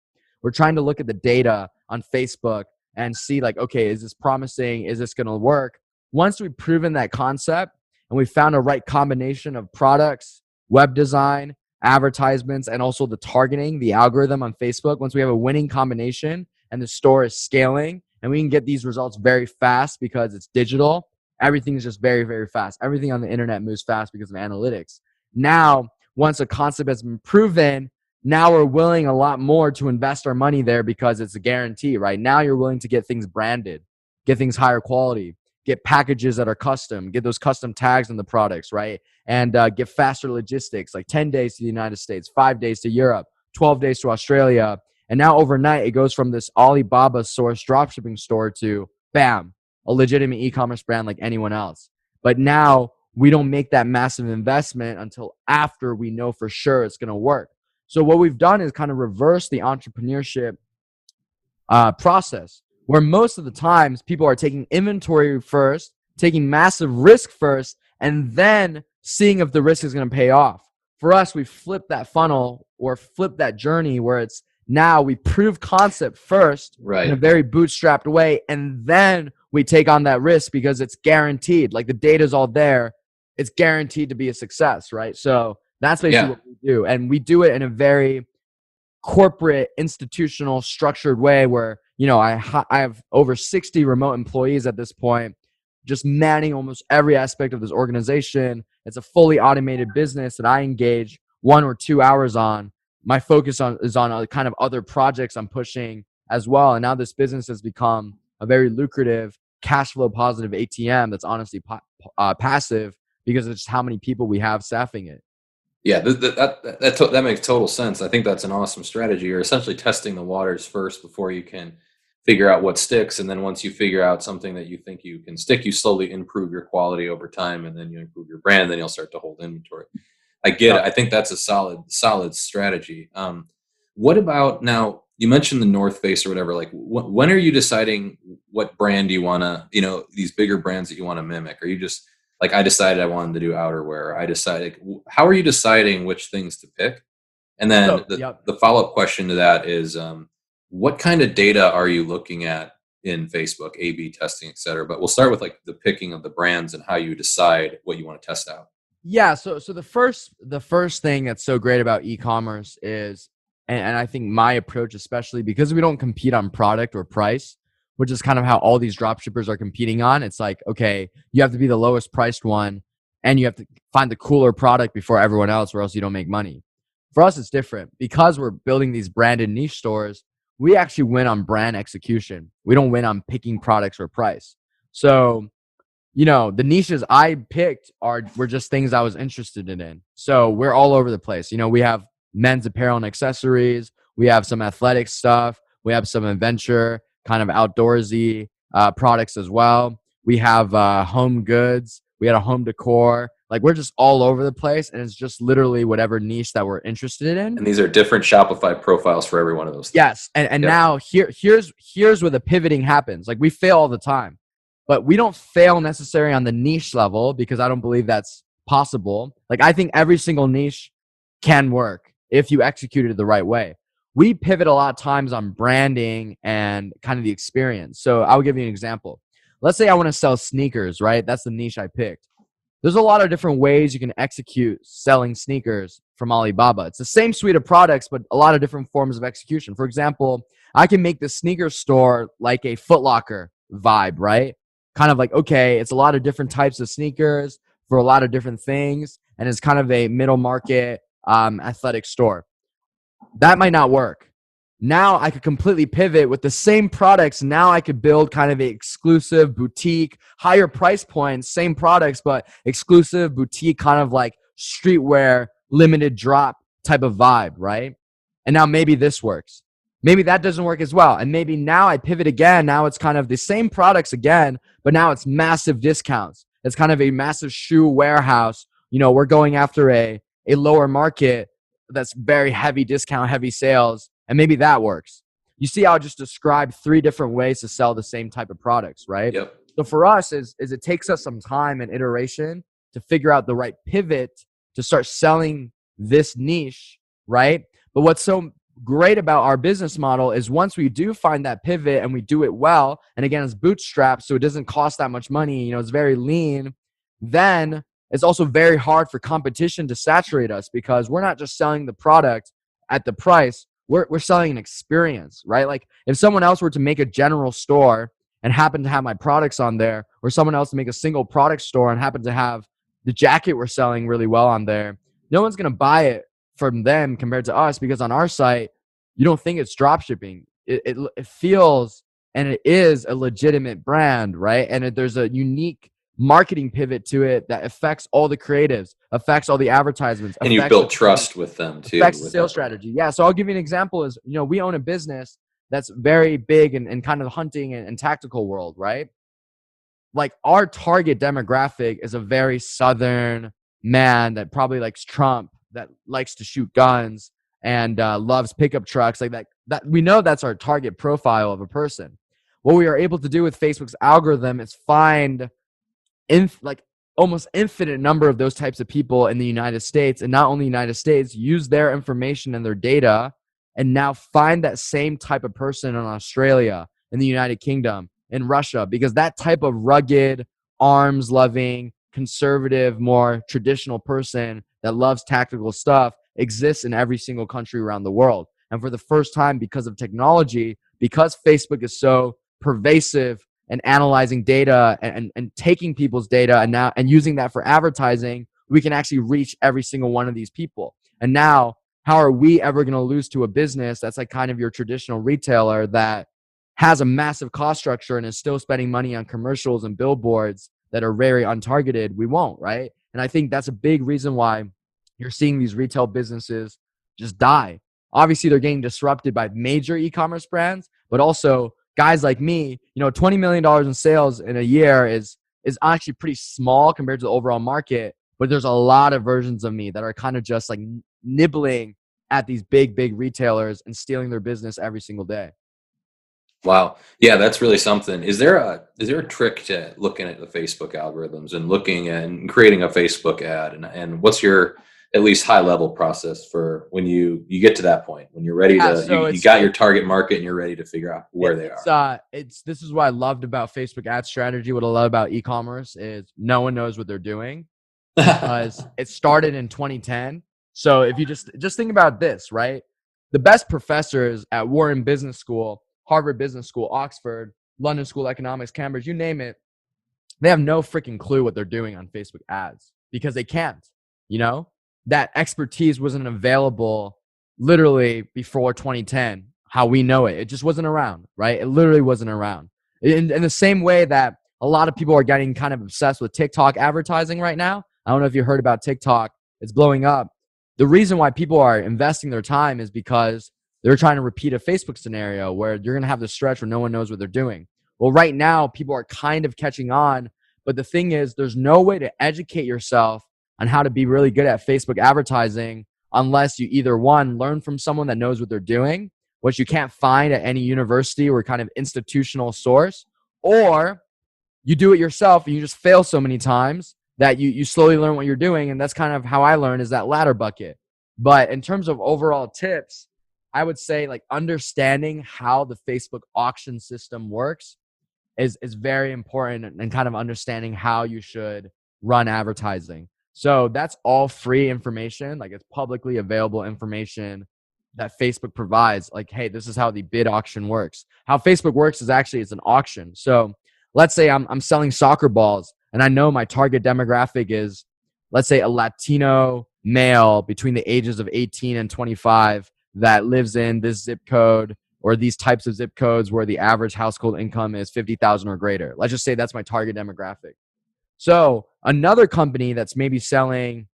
We're trying to look at the data on Facebook and see like, okay, is this promising? Is this going to work? Once we've proven that concept and we found a right combination of products, web design, advertisements, and also the targeting, the algorithm on Facebook, once we have a winning combination and the store is scaling and we can get these results very fast because it's digital, everything is just very, very fast. Everything on the internet moves fast because of analytics. Now, once a concept has been proven, now we're willing a lot more to invest our money there because it's a guarantee, right? Now you're willing to get things branded, get things higher quality, get packages that are custom, get those custom tags on the products, right? And get faster logistics, like 10 days to the United States, 5 days to Europe, 12 days to Australia. And now overnight, it goes from this Alibaba source dropshipping store to, bam, a legitimate e-commerce brand like anyone else. But now we don't make that massive investment until after we know for sure it's going to work. So what we've done is kind of reverse the entrepreneurship process, where most of the times people are taking inventory first, taking massive risk first, and then seeing if the risk is going to pay off. For us, we flip that funnel or flip that journey where it's now we prove concept first in a very bootstrapped way, and then we take on that risk because it's guaranteed. Like the data's all there. It's guaranteed to be a success, right? So that's basically what we do. And we do it in a very corporate, institutional, structured way where, you know, I have over 60 remote employees at this point, just manning almost every aspect of this organization. It's a fully automated business that I engage 1 or 2 hours on. My focus is on kind of other projects I'm pushing as well. And now this business has become a very lucrative, cash flow positive ATM that's honestly passive because of just how many people we have staffing it. Yeah, that makes total sense. I think that's an awesome strategy. You're essentially testing the waters first before you can figure out what sticks. And then once you figure out something that you think you can stick, you slowly improve your quality over time, and then you improve your brand, then you'll start to hold inventory. I get it. I think that's a solid strategy. What about now? You mentioned the North Face or whatever. Like, when are you deciding what brand you want to, these bigger brands that you want to mimic? Are you just like, I decided I wanted to do outerwear. I decided, how are you deciding which things to pick? And then the follow-up question to that is, what kind of data are you looking at in Facebook, A/B testing, et cetera? But we'll start with like the picking of the brands and how you decide what you want to test out. Yeah. So the first thing that's so great about e-commerce is, and I think my approach, especially because we don't compete on product or price, which is kind of how all these dropshippers are competing on. It's like, okay, you have to be the lowest priced one and you have to find the cooler product before everyone else or else you don't make money. For us, it's different. Because we're building these branded niche stores, we actually win on brand execution. We don't win on picking products or price. So, the niches I picked were just things I was interested in. So we're all over the place. We have men's apparel and accessories. We have some athletic stuff. We have some adventure, kind of outdoorsy products as well. We have home goods. We had a home decor. Like, we're just all over the place, and it's just literally whatever niche that we're interested in. And these are different Shopify profiles for every one of those things. Yes, and now here's where the pivoting happens. Like, we fail all the time, but we don't fail necessarily on the niche level because I don't believe that's possible. Like, I think every single niche can work if you execute it the right way. We pivot a lot of times on branding and kind of the experience. So I'll give you an example. Let's say I want to sell sneakers, right? That's the niche I picked. There's a lot of different ways you can execute selling sneakers from Alibaba. It's the same suite of products, but a lot of different forms of execution. For example, I can make the sneaker store like a Foot Locker vibe, right? Kind of like, okay, it's a lot of different types of sneakers for a lot of different things, and it's kind of a middle market athletic store. That might not work. Now I could completely pivot with the same products. Now I could build kind of an exclusive boutique, higher price point, same products, but exclusive boutique, kind of like streetwear, limited drop type of vibe, right? And now maybe this works. Maybe that doesn't work as well. And maybe now I pivot again. Now it's kind of the same products again, but now it's massive discounts. It's kind of a massive shoe warehouse. We're going after a lower market that's very heavy discount, heavy sales. And maybe that works. You see how I just described 3 different ways to sell the same type of products, right? Yep. So for us is it takes us some time and iteration to figure out the right pivot to start selling this niche, right? But what's so great about our business model is once we do find that pivot and we do it well, and again, it's bootstrapped, so it doesn't cost that much money, it's very lean, then it's also very hard for competition to saturate us because we're not just selling the product at the price, we're selling an experience, right? Like if someone else were to make a general store and happen to have my products on there, or someone else to make a single product store and happen to have the jacket we're selling really well on there, no one's going to buy it from them compared to us because on our site, you don't think it's drop shipping. It feels and it is a legitimate brand, right? And there's a unique marketing pivot to it that affects all the creatives, affects all the advertisements. And you built trust with them too. Affects the sales strategy. Yeah. So I'll give you an example is, we own a business that's very big in kind of the hunting and tactical world, right? Like our target demographic is a very Southern man that probably likes Trump, that likes to shoot guns and loves pickup trucks like that. That we know that's our target profile of a person. What we are able to do with Facebook's algorithm is find almost infinite number of those types of people in the United States, and not only United States, use their information and their data, and now find that same type of person in Australia, in the United Kingdom, in Russia, because that type of rugged, arms-loving, conservative, more traditional person that loves tactical stuff exists in every single country around the world. And for the first time, because of technology, because Facebook is so pervasive and analyzing data and taking people's data and using that for advertising, we can actually reach every single one of these people. And now, how are we ever going to lose to a business that's like kind of your traditional retailer that has a massive cost structure and is still spending money on commercials and billboards that are very untargeted? We won't, right? And I think that's a big reason why you're seeing these retail businesses just die. Obviously, they're getting disrupted by major e-commerce brands, but also guys like me, $20 million in sales in a year is actually pretty small compared to the overall market. But there's a lot of versions of me that are kind of just like nibbling at these big retailers and stealing their business every single day. Wow. Yeah, that's really something. Is there a trick to looking at the Facebook algorithms and looking and creating a Facebook ad? And what's your at least high level process for when you get to that point, when you're ready you got your target market and you're ready to figure out where they are? This is what I loved about Facebook ad strategy. What I love about e-commerce is no one knows what they're doing because it started in 2010. So if you just think about this, right? The best professors at Wharton Business School, Harvard Business School, Oxford, London School of Economics, Cambridge, you name it, they have no freaking clue what they're doing on Facebook ads because they can't, That expertise wasn't available literally before 2010, how we know it. It just wasn't around, right? It literally wasn't around. In the same way that a lot of people are getting kind of obsessed with TikTok advertising right now. I don't know if you heard about TikTok. It's blowing up. The reason why people are investing their time is because they're trying to repeat a Facebook scenario where you're going to have the stretch where no one knows what they're doing. Well, right now, people are kind of catching on. But the thing is, there's no way to educate yourself on how to be really good at Facebook advertising unless you either one, learn from someone that knows what they're doing, which you can't find at any university or kind of institutional source, or you do it yourself and you just fail so many times that you slowly learn what you're doing. And that's kind of how I learned, is that latter bucket. But in terms of overall tips, I would say like understanding how the Facebook auction system works is very important, and kind of understanding how you should run advertising. So that's all free information. Like, it's publicly available information that Facebook provides. Like, hey, this is how the bid auction works. How Facebook works is actually it's an auction. So let's say I'm selling soccer balls and I know my target demographic is, let's say, a Latino male between the ages of 18 and 25 that lives in this zip code or these types of zip codes where the average household income is 50,000 or greater. Let's just say that's my target demographic. So another company that's maybe selling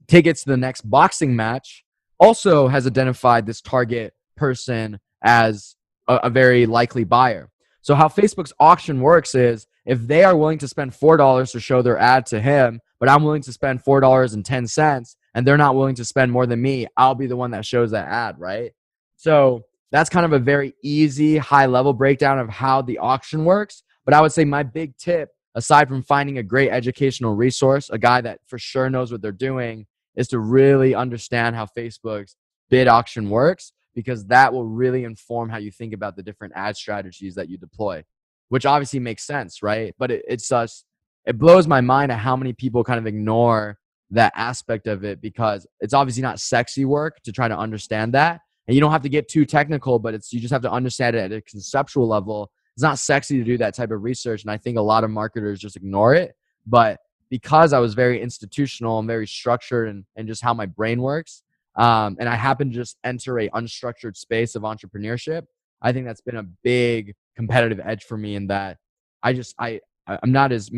tickets to the next boxing match also has identified this target person as a very likely buyer. So how Facebook's auction works is, if they are willing to spend $4 to show their ad to him, but I'm willing to spend $4.10 and they're not willing to spend more than me, I'll be the one that shows that ad, right? So that's kind of a very easy high level breakdown of how the auction works. But I would say my big tip, aside from finding a great educational resource, a guy that for sure knows what they're doing, is to really understand how Facebook's bid auction works, because that will really inform how you think about the different ad strategies that you deploy, which obviously makes sense, right? But it blows my mind at how many people kind of ignore that aspect of it, because it's obviously not sexy work to try to understand that. And you don't have to get too technical, but you just have to understand it at a conceptual level. It's not sexy to do that type of research. And I think a lot of marketers just ignore it. But because I was very institutional and very structured and just how my brain works, and I happen to just enter a unstructured space of entrepreneurship, I think that's been a big competitive edge for me, in that I'm not as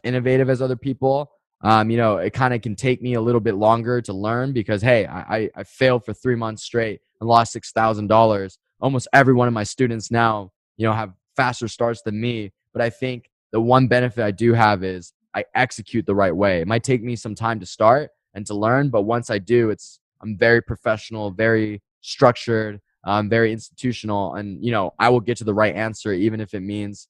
innovative as other people. It kind of can take me a little bit longer to learn, because, hey, I failed for 3 months straight and lost $6,000. Almost every one of my students now, have faster starts than me. But I think the one benefit I do have is I execute the right way. It might take me some time to start and to learn, but once I do, I'm very professional, very structured, very institutional, and I will get to the right answer, even if it means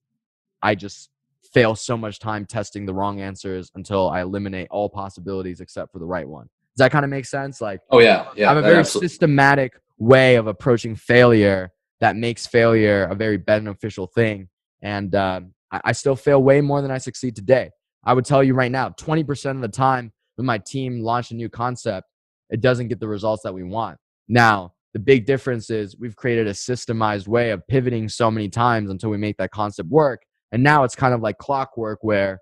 I just fail so much time testing the wrong answers until I eliminate all possibilities except for the right one. Does that kind of make sense? Like, Oh yeah, I have a very absolutely. systematic way of approaching failure that makes failure a very beneficial thing. And I still fail way more than I succeed today. I would tell you right now, 20% of the time when my team launched a new concept, it doesn't get the results that we want. Now, the big difference is we've created a systemized way of pivoting so many times until we make that concept work. And now it's kind of like clockwork, where,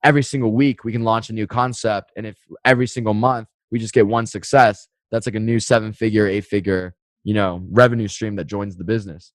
every single week we can launch a new concept. And if every single month we just get one success, that's like a new 7-figure, 8-figure, revenue stream that joins the business.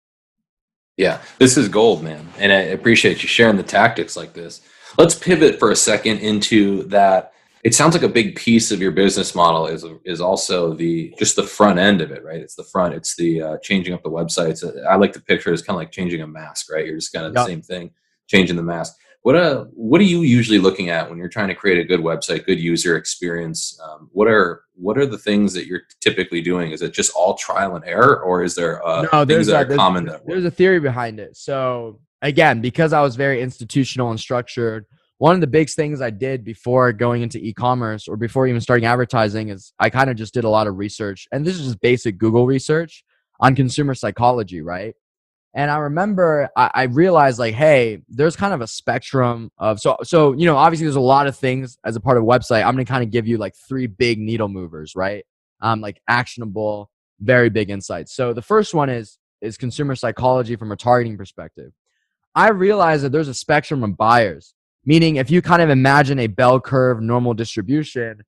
Yeah, this is gold, man. And I appreciate you sharing the tactics like this. Let's pivot for a second into that. It sounds like a big piece of your business model is also the front end of it, right? It's the front. It's the changing up the websites. I like the picture. It's kind of like changing a mask, right? You're just kind of the same thing, changing the mask. What are you usually looking at when you're trying to create a good website, good user experience? What are the things that you're typically doing? Is it just all trial and error, or is there things that are common that work? There's a theory behind it. So again, because I was very institutional and structured, one of the big things I did before going into e-commerce, or before even starting advertising, is I kind of just did a lot of research. And this is just basic Google research on consumer psychology, right? And I remember I realized, like, hey, there's kind of a spectrum of, so obviously there's a lot of things as a part of a website. I'm going to kind of give you like 3 big needle movers, right? Like actionable, very big insights. So the first one is consumer psychology from a targeting perspective. I realized that there's a spectrum of buyers, meaning if you kind of imagine a bell curve normal distribution,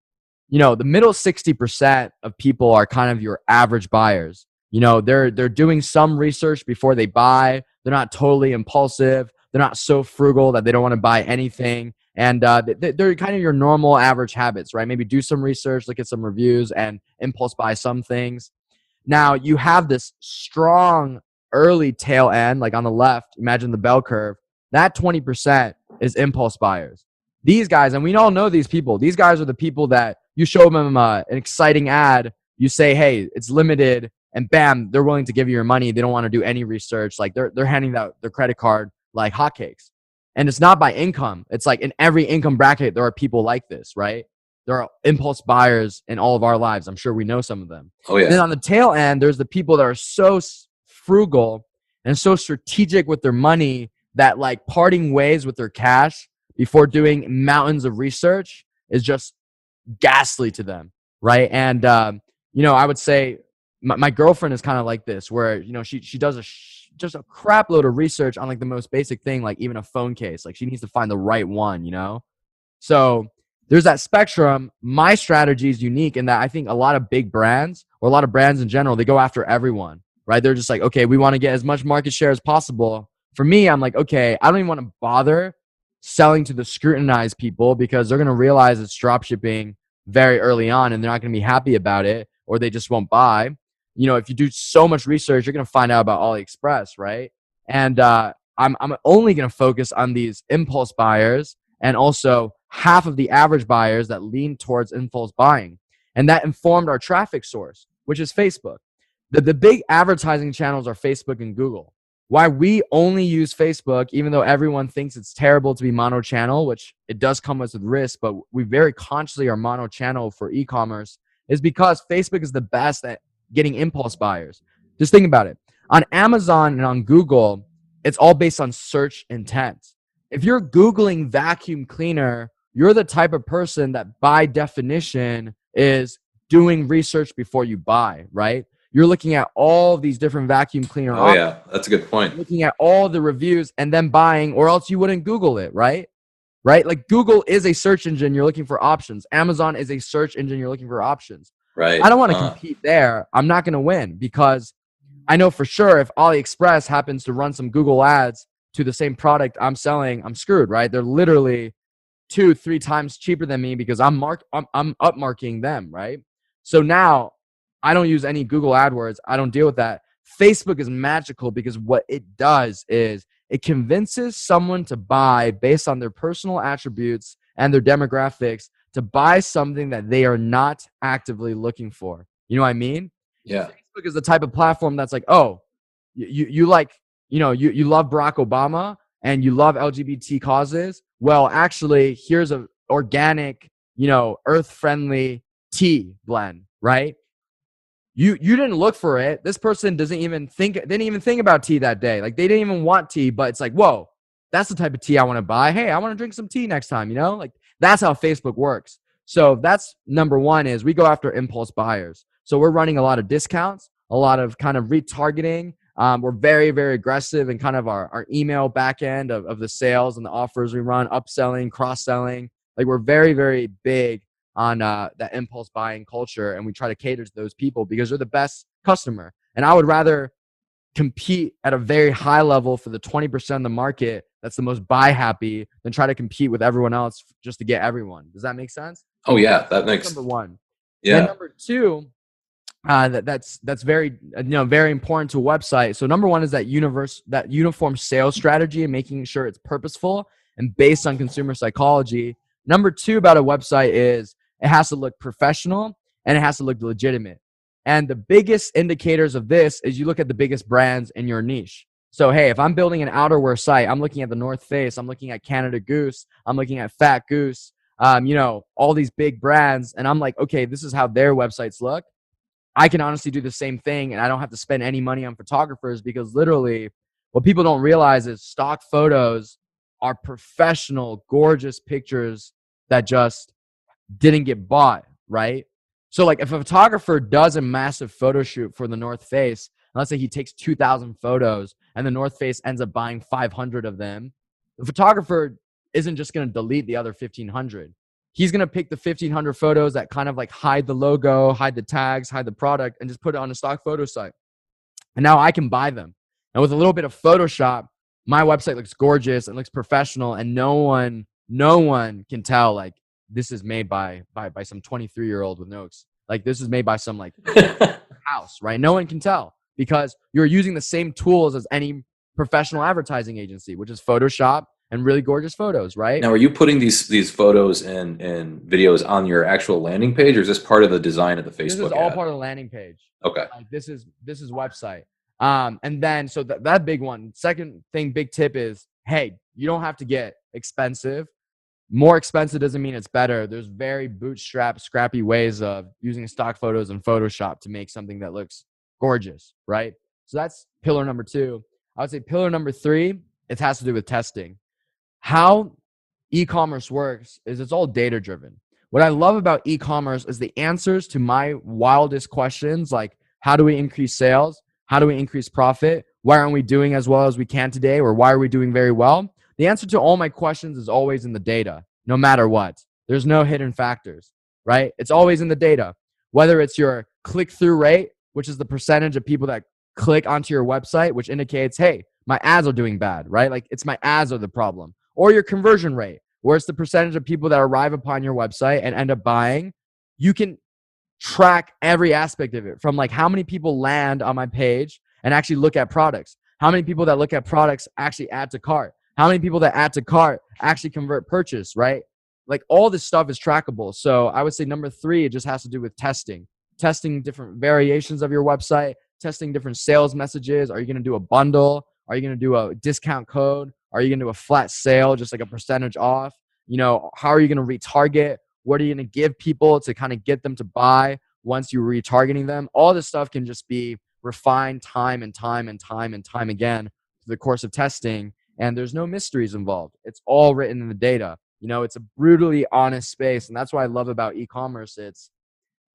the middle 60% of people are kind of your average buyers. They're doing some research before they buy. They're not totally impulsive. They're not so frugal that they don't want to buy anything. And they're kind of your normal average habits, right? Maybe do some research, look at some reviews, and impulse buy some things. Now, you have this strong early tail end, like on the left, imagine the bell curve. That 20% is impulse buyers. These guys, and we all know these people, these guys are the people that you show them an exciting ad. You say, hey, it's limited. And bam, they're willing to give you your money. They don't want to do any research. Like they're handing out their credit card like hotcakes. And it's not by income. It's like in every income bracket, there are people like this, right? There are impulse buyers in all of our lives. I'm sure we know some of them. Oh yeah. Then on the tail end, there's the people that are so frugal and so strategic with their money that like parting ways with their cash before doing mountains of research is just ghastly to them, right? And I would say my girlfriend is kind of like this, where she does just a crap load of research on like the most basic thing, like even a phone case. Like she needs to find the right one, So there's that spectrum. My strategy is unique in that I think a lot of big brands, or a lot of brands in general, they go after everyone, right? They're just like, okay, we want to get as much market share as possible. For me, I'm like, okay, I don't even want to bother selling to the scrutinized people, because they're going to realize it's drop shipping very early on and they're not going to be happy about it, or they just won't buy. If you do so much research, you're going to find out about AliExpress, right? And I'm only going to focus on these impulse buyers, and also half of the average buyers that lean towards impulse buying. And that informed our traffic source, which is Facebook. The big advertising channels are Facebook and Google. why we only use Facebook, even though everyone thinks it's terrible to be mono-channel, which it does come with risk, but we very consciously are mono-channel for e-commerce, is because Facebook is the best at getting impulse buyers. Just think about it. On Amazon and on Google, it's all based on search intent. If you're Googling vacuum cleaner, you're the type of person that by definition is doing research before you buy, right? You're looking at all of these different vacuum cleaner Oh, yeah. That's a good point. looking at all the reviews and then buying, or else you wouldn't Google it, right? Right? Like Google is a search engine. You're looking for options. Amazon is a search engine. You're looking for options. Right. I don't want to compete there. I'm not going to win because I know for sure if AliExpress happens to run some Google ads to the same product I'm selling, I'm screwed, right? They're literally 2-3 times cheaper than me because I'm upmarking them, right? So now I don't use any Google AdWords. I don't deal with that. Facebook is magical because what it does is it convinces someone to buy based on their personal attributes and their demographics to buy something that they are not actively looking for. You know what I mean? Yeah. Facebook is the type of platform that's like, oh, you like, you love Barack Obama and you love LGBT causes. Well, actually, here's a organic, earth-friendly tea blend, right? You didn't look for it. This person didn't even think about tea that day. Like they didn't even want tea, but it's like, whoa, that's the type of tea I want to buy. Hey, I want to drink some tea next time, Like that's how Facebook works. So that's number one is we go after impulse buyers. So we're running a lot of discounts, a lot of kind of retargeting. We're very, very aggressive in kind of our email back end of the sales and the offers we run, upselling, cross-selling. Like we're very, very big on that impulse buying culture, and we try to cater to those people because they're the best customer. And I would rather compete at a very high level for the 20% of the market that's the most buy happy than try to compete with everyone else just to get everyone. Does that make sense? Oh, yeah. That makes That's number one. Yeah. And number two, that's very very important to a website. So number one is that uniform sales strategy and making sure it's purposeful and based on consumer psychology. Number two about a website is it has to look professional and it has to look legitimate. And the biggest indicators of this is you look at the biggest brands in your niche. So, hey, if I'm building an outerwear site, I'm looking at the North Face, I'm looking at Canada Goose, I'm looking at Fat Goose, all these big brands. And I'm like, okay, this is how their websites look. I can honestly do the same thing and I don't have to spend any money on photographers because literally what people don't realize is stock photos are professional, gorgeous pictures that just didn't get bought, right? So like if a photographer does a massive photo shoot for the North Face, and let's say he takes 2,000 photos and the North Face ends up buying 500 of them, the photographer isn't just going to delete the other 1,500. He's going to pick the 1,500 photos that kind of like hide the logo, hide the tags, hide the product, and just put it on a stock photo site. And now I can buy them. And with a little bit of Photoshop, my website looks gorgeous and looks professional, and no one can tell like this is made by some 23-year-old with notes. Like this is made by some like house, right? No one can tell because you're using the same tools as any professional advertising agency, which is Photoshop and really gorgeous photos, right? Now, are you putting these photos and videos on your actual landing page, or is this part of the design of the Facebook This is all ad? part of the landing page. Okay. Like, this is website. And then so that big one. Second thing, big tip is, hey, you don't have to get expensive. More expensive doesn't mean it's better. There's very bootstrap, scrappy ways of using stock photos and Photoshop to make something that looks gorgeous, right? So that's pillar number two. I would say pillar number three, it has to do with testing. How e-commerce works is it's all data driven. What I love about e-commerce is the answers to my wildest questions, like how do we increase sales? How do we increase profit? Why aren't we doing as well as we can today? Or why are we doing very well? The answer to all my questions is always in the data, no matter what. There's no hidden factors, right? It's always in the data. Whether it's your click-through rate, which is the percentage of people that click onto your website, which indicates, hey, my ads are doing bad, right? Like it's my ads are the problem. Or your conversion rate, where it's the percentage of people that arrive upon your website and end up buying. You can track every aspect of it, from like how many people land on my page and actually look at products. How many people that look at products actually add to cart? How many people that add to cart actually convert purchase, right? Like all this stuff is trackable. So I would say number three, it just has to do with testing different variations of your website, testing different sales messages. Are you going to do a bundle? Are you going to do a discount code? Are you going to do a flat sale, just like a percentage off? How are you going to retarget? What are you going to give people to kind of get them to buy once you're retargeting them? All this stuff can just be refined time and time again through the course of testing. And there's no mysteries involved. It's all written in the data. It's a brutally honest space. And that's what I love about e-commerce.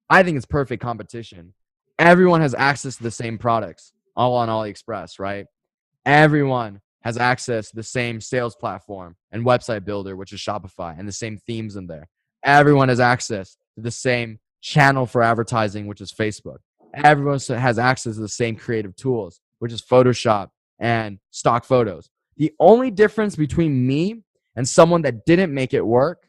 I think it's perfect competition. Everyone has access to the same products all on AliExpress, right? Everyone has access to the same sales platform and website builder, which is Shopify, and the same themes in there. Everyone has access to the same channel for advertising, which is Facebook. Everyone has access to the same creative tools, which is Photoshop and stock photos. The only difference between me and someone that didn't make it work,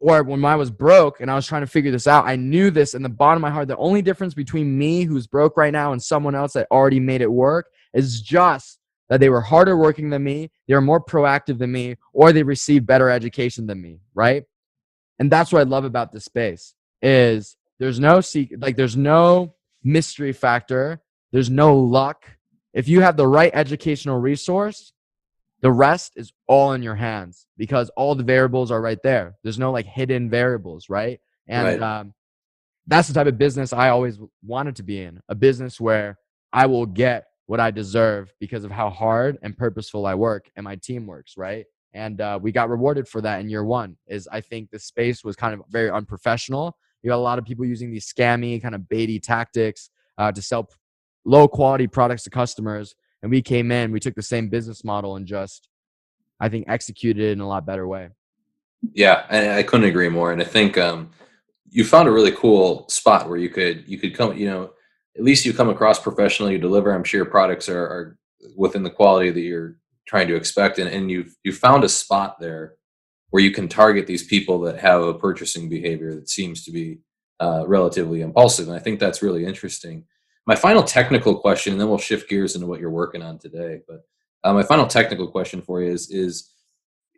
or when I was broke and I was trying to figure this out, I knew this in the bottom of my heart. The only difference between me, who's broke right now, and someone else that already made it work is just that they were harder working than me, they were more proactive than me, or they received better education than me, right? And that's what I love about this space is there's no there's no mystery factor. There's no luck. If you have the right educational resource, the rest is all in your hands because all the variables are right there. There's no hidden variables, right? And that's the type of business I always wanted to be in, a business where I will get what I deserve because of how hard and purposeful I work and my team works, right? And we got rewarded for that in year one. I think the space was kind of very unprofessional. You got a lot of people using these scammy kind of baity tactics to sell low quality products to customers. And we came in, we took the same business model and just, I think, executed it in a lot better way. Yeah, and I couldn't agree more. And I think you found a really cool spot where you could come, at least you come across professionally, you deliver. I'm sure your products are within the quality that you're trying to expect. And you found a spot there where you can target these people that have a purchasing behavior that seems to be relatively impulsive. And I think that's really interesting. My final technical question, and then we'll shift gears into what you're working on today. But my final technical question for you is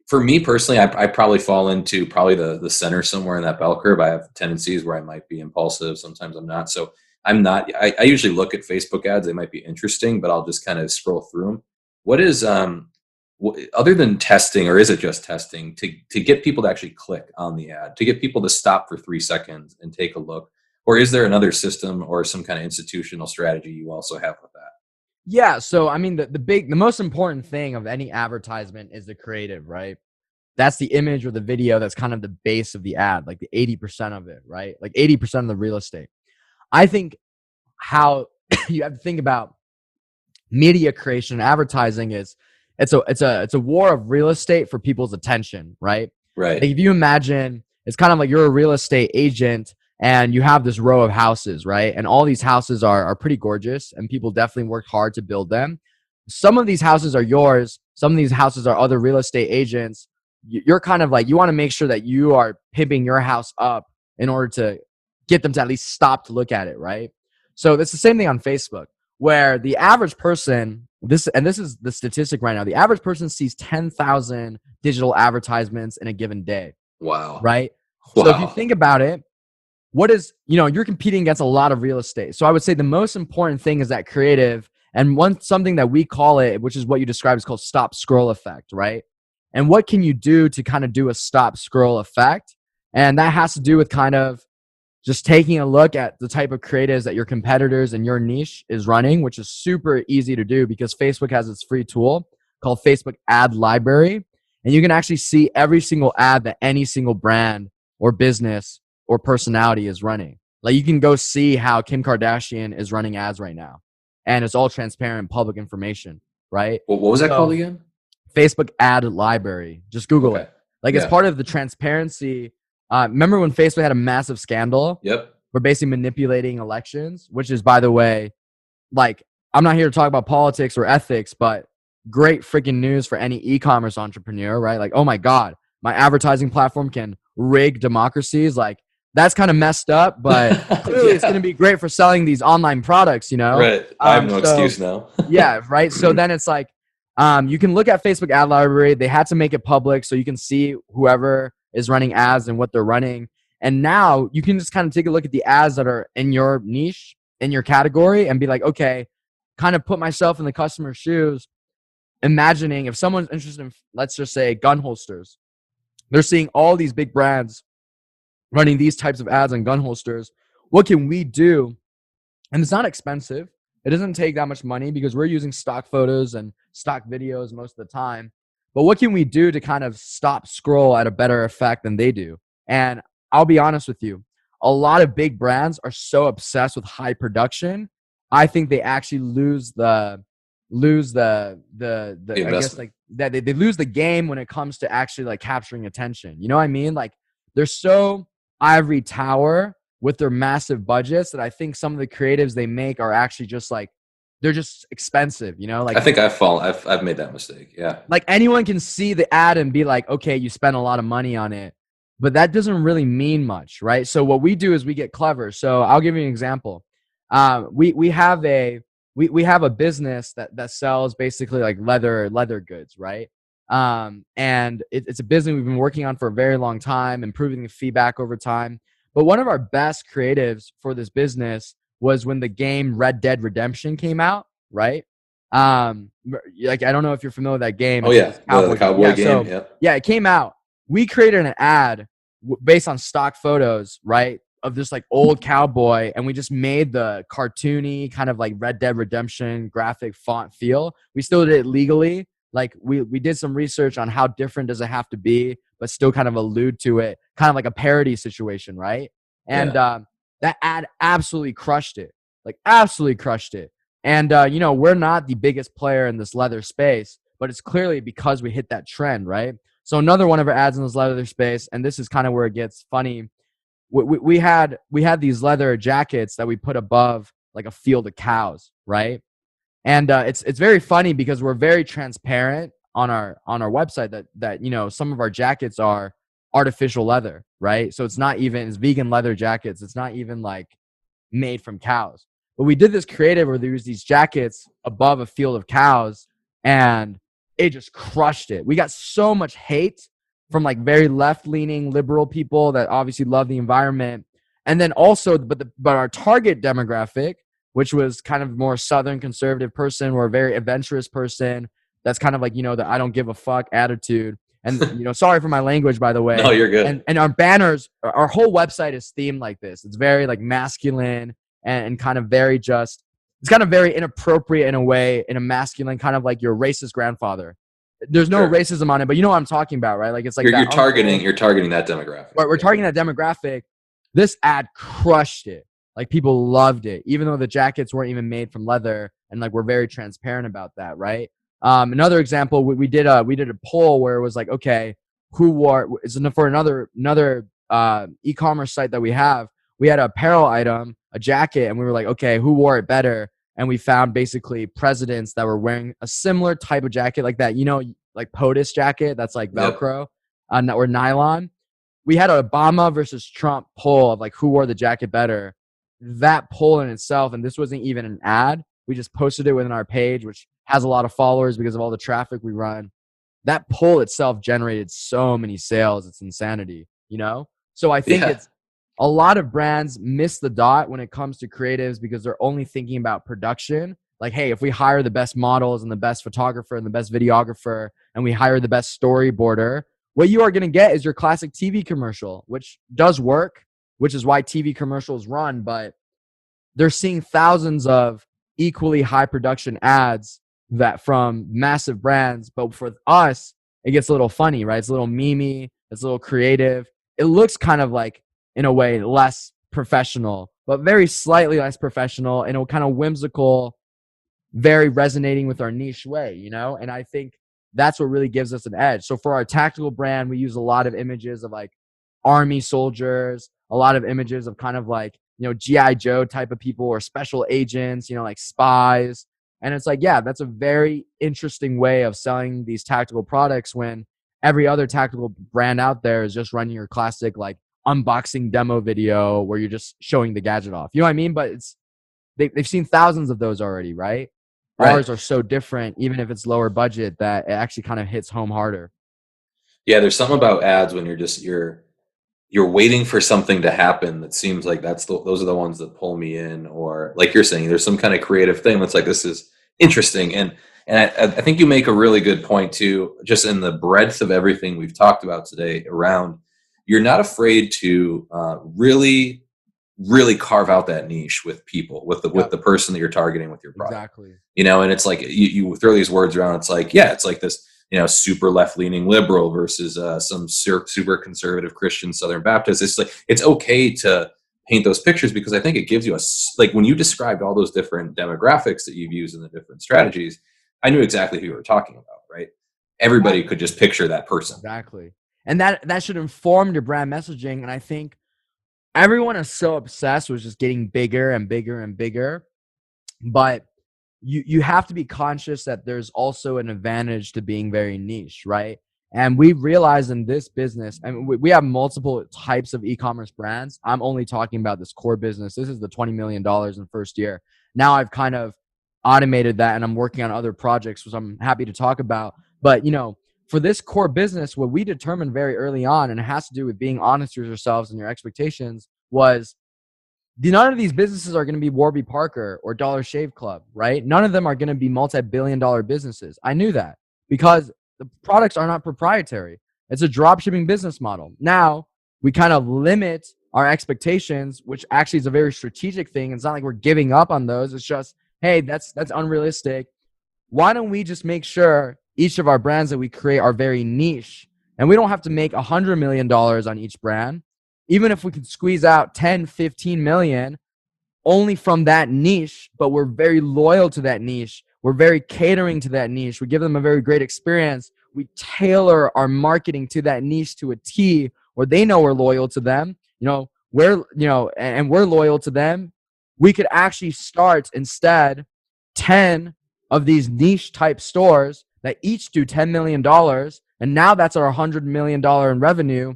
for me personally, I probably fall into the center somewhere in that bell curve. I have tendencies where I might be impulsive. Sometimes I'm not. So I'm not. I usually look at Facebook ads. They might be interesting, but I'll just kind of scroll through them. What is other than testing, or is it just testing to get people to actually click on the ad, to get people to stop for 3 seconds and take a look? Or is there another system or some kind of institutional strategy you also have with that? Yeah. So, I mean, the most important thing of any advertisement is the creative, right? That's the image or the video. That's kind of the base of the ad, like the 80% of it, right? Like 80% of the real estate. I think how you have to think about media creation and advertising is it's a war of real estate for people's attention, right? Right. Like if you imagine, it's kind of like you're a real estate agent and you have this row of houses, right? And all these houses are pretty gorgeous and people definitely worked hard to build them. Some of these houses are yours. Some of these houses are other real estate agents. You're kind of you want to make sure that you are pimping your house up in order to get them to at least stop to look at it, right? So it's the same thing on Facebook, where the average person, this is the statistic right now, the average person sees 10,000 digital advertisements in a given day. Wow. Right? Wow. So if you think about it, you're competing against a lot of real estate. So I would say the most important thing is that creative, and something that we call it, which is what you described, is called stop scroll effect, right? And what can you do to kind of do a stop scroll effect? And that has to do with kind of just taking a look at the type of creatives that your competitors and your niche is running, which is super easy to do because Facebook has its free tool called Facebook Ad Library. And you can actually see every single ad that any single brand or business or personality is running. Like you can go see how Kim Kardashian is running ads right now. And it's all transparent public information, right? What was that called again? Facebook Ad Library. Just Google it. It's part of the transparency. Remember when Facebook had a massive scandal? Yep. For basically manipulating elections, which is, by the way, I'm not here to talk about politics or ethics, but great freaking news for any e-commerce entrepreneur, right? Oh my God, my advertising platform can rig democracies. That's kind of messed up, but clearly it's going to be great for selling these online products, Right. I have no excuse now. Yeah, right. So then it's you can look at Facebook Ad Library. They had to make it public so you can see whoever is running ads and what they're running. And now you can just kind of take a look at the ads that are in your niche, in your category, and be like, okay, kind of put myself in the customer's shoes. imagining if someone's interested in, let's just say, gun holsters, they're seeing all these big brands running these types of ads on gun holsters. What can we do? And it's not expensive. It doesn't take that much money because we're using stock photos and stock videos most of the time. But what can we do to kind of stop scroll at a better effect than they do? And I'll be honest with you, a lot of big brands are so obsessed with high production. I think they actually lose the I guess like that they lose the game when it comes to actually like capturing attention. You know what I mean? Like they're so ivory tower with their massive budgets that I think some of the creatives they make are actually just like, they're just expensive, you know? Like I think I've made that mistake. Yeah. like anyone can see the ad and be like, okay, you spent a lot of money on it, but that doesn't really mean much, right? So what we do is we get clever. So I'll give you an example. We have a business that sells basically like leather goods, right? And it's a business we've been working on for a very long time, improving the feedback over time. But one of our best creatives for this business was when the game Red Dead Redemption came out, right? Like I don't know if you're familiar with that game. Oh yeah, the cowboy game. So, yeah, it came out. We created an ad based on stock photos, right, of this like old cowboy, and we just made the cartoony kind of like Red Dead Redemption graphic font feel. We still did it legally. Like we did some research on how different does it have to be, but still kind of allude to it, kind of like a parody situation, right? And that ad absolutely crushed it, like absolutely crushed it. And you know, we're not the biggest player in this leather space, but it's clearly because we hit that trend, right? So another one of our ads in this leather space, and this is kind of where it gets funny. We had these leather jackets that we put above like a field of cows, right? And it's very funny because we're very transparent on our website that you know, some of our jackets are artificial leather, right? So it's vegan leather jackets. It's not even like made from cows. But we did this creative where there was these jackets above a field of cows, and it just crushed it. We got so much hate from like very left-leaning liberal people that obviously love the environment, and then also, but our target demographic, which was kind of more Southern conservative person or a very adventurous person that's kind of like, you know, the I don't give a fuck attitude. And, you know, sorry for my language, by the way. No, you're good. And our banners, our whole website is themed like this. It's very like masculine and kind of very just, it's kind of very inappropriate in a way, in a masculine kind of like your racist grandfather. There's no racism on it, but you know what I'm talking about, right? Like it's like you're targeting that demographic. Right, we're targeting that demographic. This ad crushed it. Like people loved it, even though the jackets weren't even made from leather, and like we're very transparent about that, right? Another example, we did a poll where it was like, okay, who wore? It's for another e-commerce site that we have. We had an apparel item, a jacket, and we were like, okay, who wore it better? And we found basically presidents that were wearing a similar type of jacket, like that, you know, like POTUS jacket that's like Velcro, or nylon. We had an Obama versus Trump poll of like who wore the jacket better. That poll in itself, and this wasn't even an ad, we just posted it within our page, which has a lot of followers because of all the traffic we run. That poll itself generated so many sales. It's insanity, you know? So I think it's a lot of brands miss the dot when it comes to creatives because they're only thinking about production. Like, hey, if we hire the best models and the best photographer and the best videographer and we hire the best storyboarder, what you are going to get is your classic TV commercial, which does work, which is why TV commercials run, but they're seeing thousands of equally high production ads that from massive brands. But for us, it gets a little funny, right? It's a little memey. It's a little creative. It looks kind of like, in a way, less professional, but very slightly less professional in a kind of whimsical, very resonating with our niche way, you know? And I think that's what really gives us an edge. So for our tactical brand, we use a lot of images of like army soldiers, a lot of images of kind of like, you know, G.I. Joe type of people or special agents, you know, like spies. And it's like, yeah, that's a very interesting way of selling these tactical products when every other tactical brand out there is just running your classic like unboxing demo video where you're just showing the gadget off. You know what I mean? But they've seen thousands of those already, right? Ours are so different, even if it's lower budget, that it actually kind of hits home harder. Yeah, there's something about ads when you're waiting for something to happen that seems like those are the ones that pull me in, or like you're saying, there's some kind of creative thing that's like, this is interesting. And And I think you make a really good point too, just in the breadth of everything we've talked about today around, you're not afraid to really, really carve out that niche with people, with the person that you're targeting with your product. Exactly. And it's like you throw these words around. It's like, yeah, it's like this, super left-leaning liberal versus some super conservative Christian Southern Baptist. It's like, it's okay to paint those pictures, because I think it gives you like when you described all those different demographics that you've used in the different strategies, I knew exactly who you were talking about, right? Everybody could just picture that person. Exactly. And that should inform your brand messaging. And I think everyone is so obsessed with just getting bigger and bigger and bigger. But you have to be conscious that there's also an advantage to being very niche, right? And we realize in this business, and we have multiple types of e-commerce brands. I'm only talking about this core business. This is the $20 million in first year. Now I've kind of automated that and I'm working on other projects, which I'm happy to talk about. But, for this core business, what we determined very early on, and it has to do with being honest with yourselves and your expectations, was none of these businesses are going to be Warby Parker or Dollar Shave Club, right? None of them are going to be multi-billion-dollar businesses. I knew that because the products are not proprietary. It's a drop shipping business model. Now we kind of limit our expectations, which actually is a very strategic thing. It's not like we're giving up on those. It's just, hey, that's unrealistic. Why don't we just make sure each of our brands that we create are very niche, and we don't have to make $100 million on each brand. Even if we could squeeze out 10, 15 million only from that niche, but we're very loyal to that niche. We're very catering to that niche. We give them a very great experience. We tailor our marketing to that niche to a T, where they know we're loyal to them. And we're loyal to them. We could actually start instead 10 of these niche type stores that each do $10 million. And now that's our $100 million in revenue.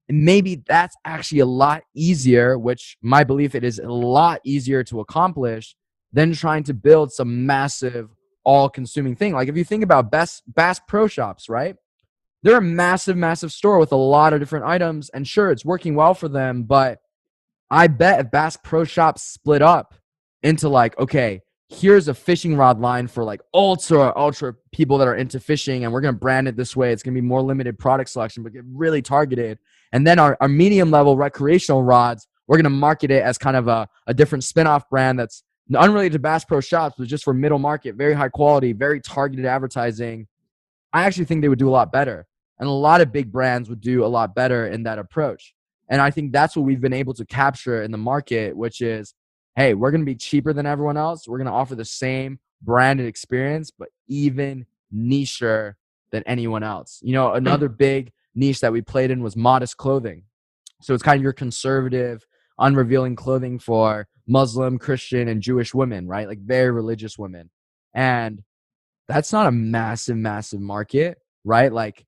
And maybe that's actually a lot easier, which my belief, it is a lot easier to accomplish than trying to build some massive all-consuming thing. Like if you think about Bass Pro Shops, right? They're a massive, massive store with a lot of different items. And sure, it's working well for them. But I bet if Bass Pro Shops split up into like, okay, here's a fishing rod line for like ultra people that are into fishing, and we're going to brand it this way. It's going to be more limited product selection, but get really targeted. And then our medium level recreational rods, we're going to market it as kind of a different spin-off brand that's unrelated to Bass Pro Shops, but just for middle market, very high quality, very targeted advertising. I actually think they would do a lot better. And a lot of big brands would do a lot better in that approach. And I think that's what we've been able to capture in the market, which is, hey, we're going to be cheaper than everyone else. We're going to offer the same branded experience, but even nicher than anyone else. Another big niche that we played in was modest clothing. So it's kind of your conservative, unrevealing clothing for Muslim, Christian, and Jewish women, right? Like very religious women. And that's not a massive, massive market, right? Like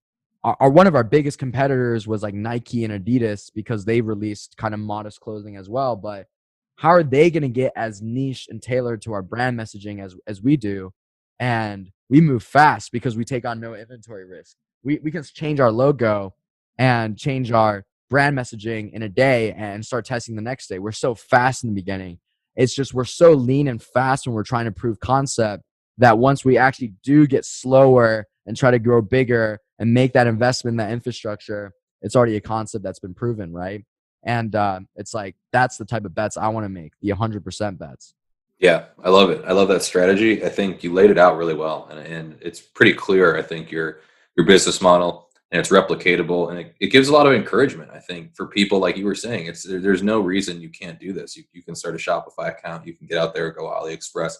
one of our biggest competitors was like Nike and Adidas, because they released kind of modest clothing as well. But how are they going to get as niche and tailored to our brand messaging as we do? And we move fast because we take on no inventory risk. We can change our logo and change our brand messaging in a day and start testing the next day. We're so fast in the beginning. It's just we're so lean and fast when we're trying to prove concept that once we actually do get slower and try to grow bigger and make that investment in that infrastructure, it's already a concept that's been proven, right? And it's like, that's the type of bets I want to make, the 100% bets. Yeah, I love it. I love that strategy. I think you laid it out really well, and it's pretty clear. I think your business model, and it's replicatable, and it gives a lot of encouragement. I think for people, like you were saying, there's no reason you can't do this. You can start a Shopify account. You can get out there, go AliExpress.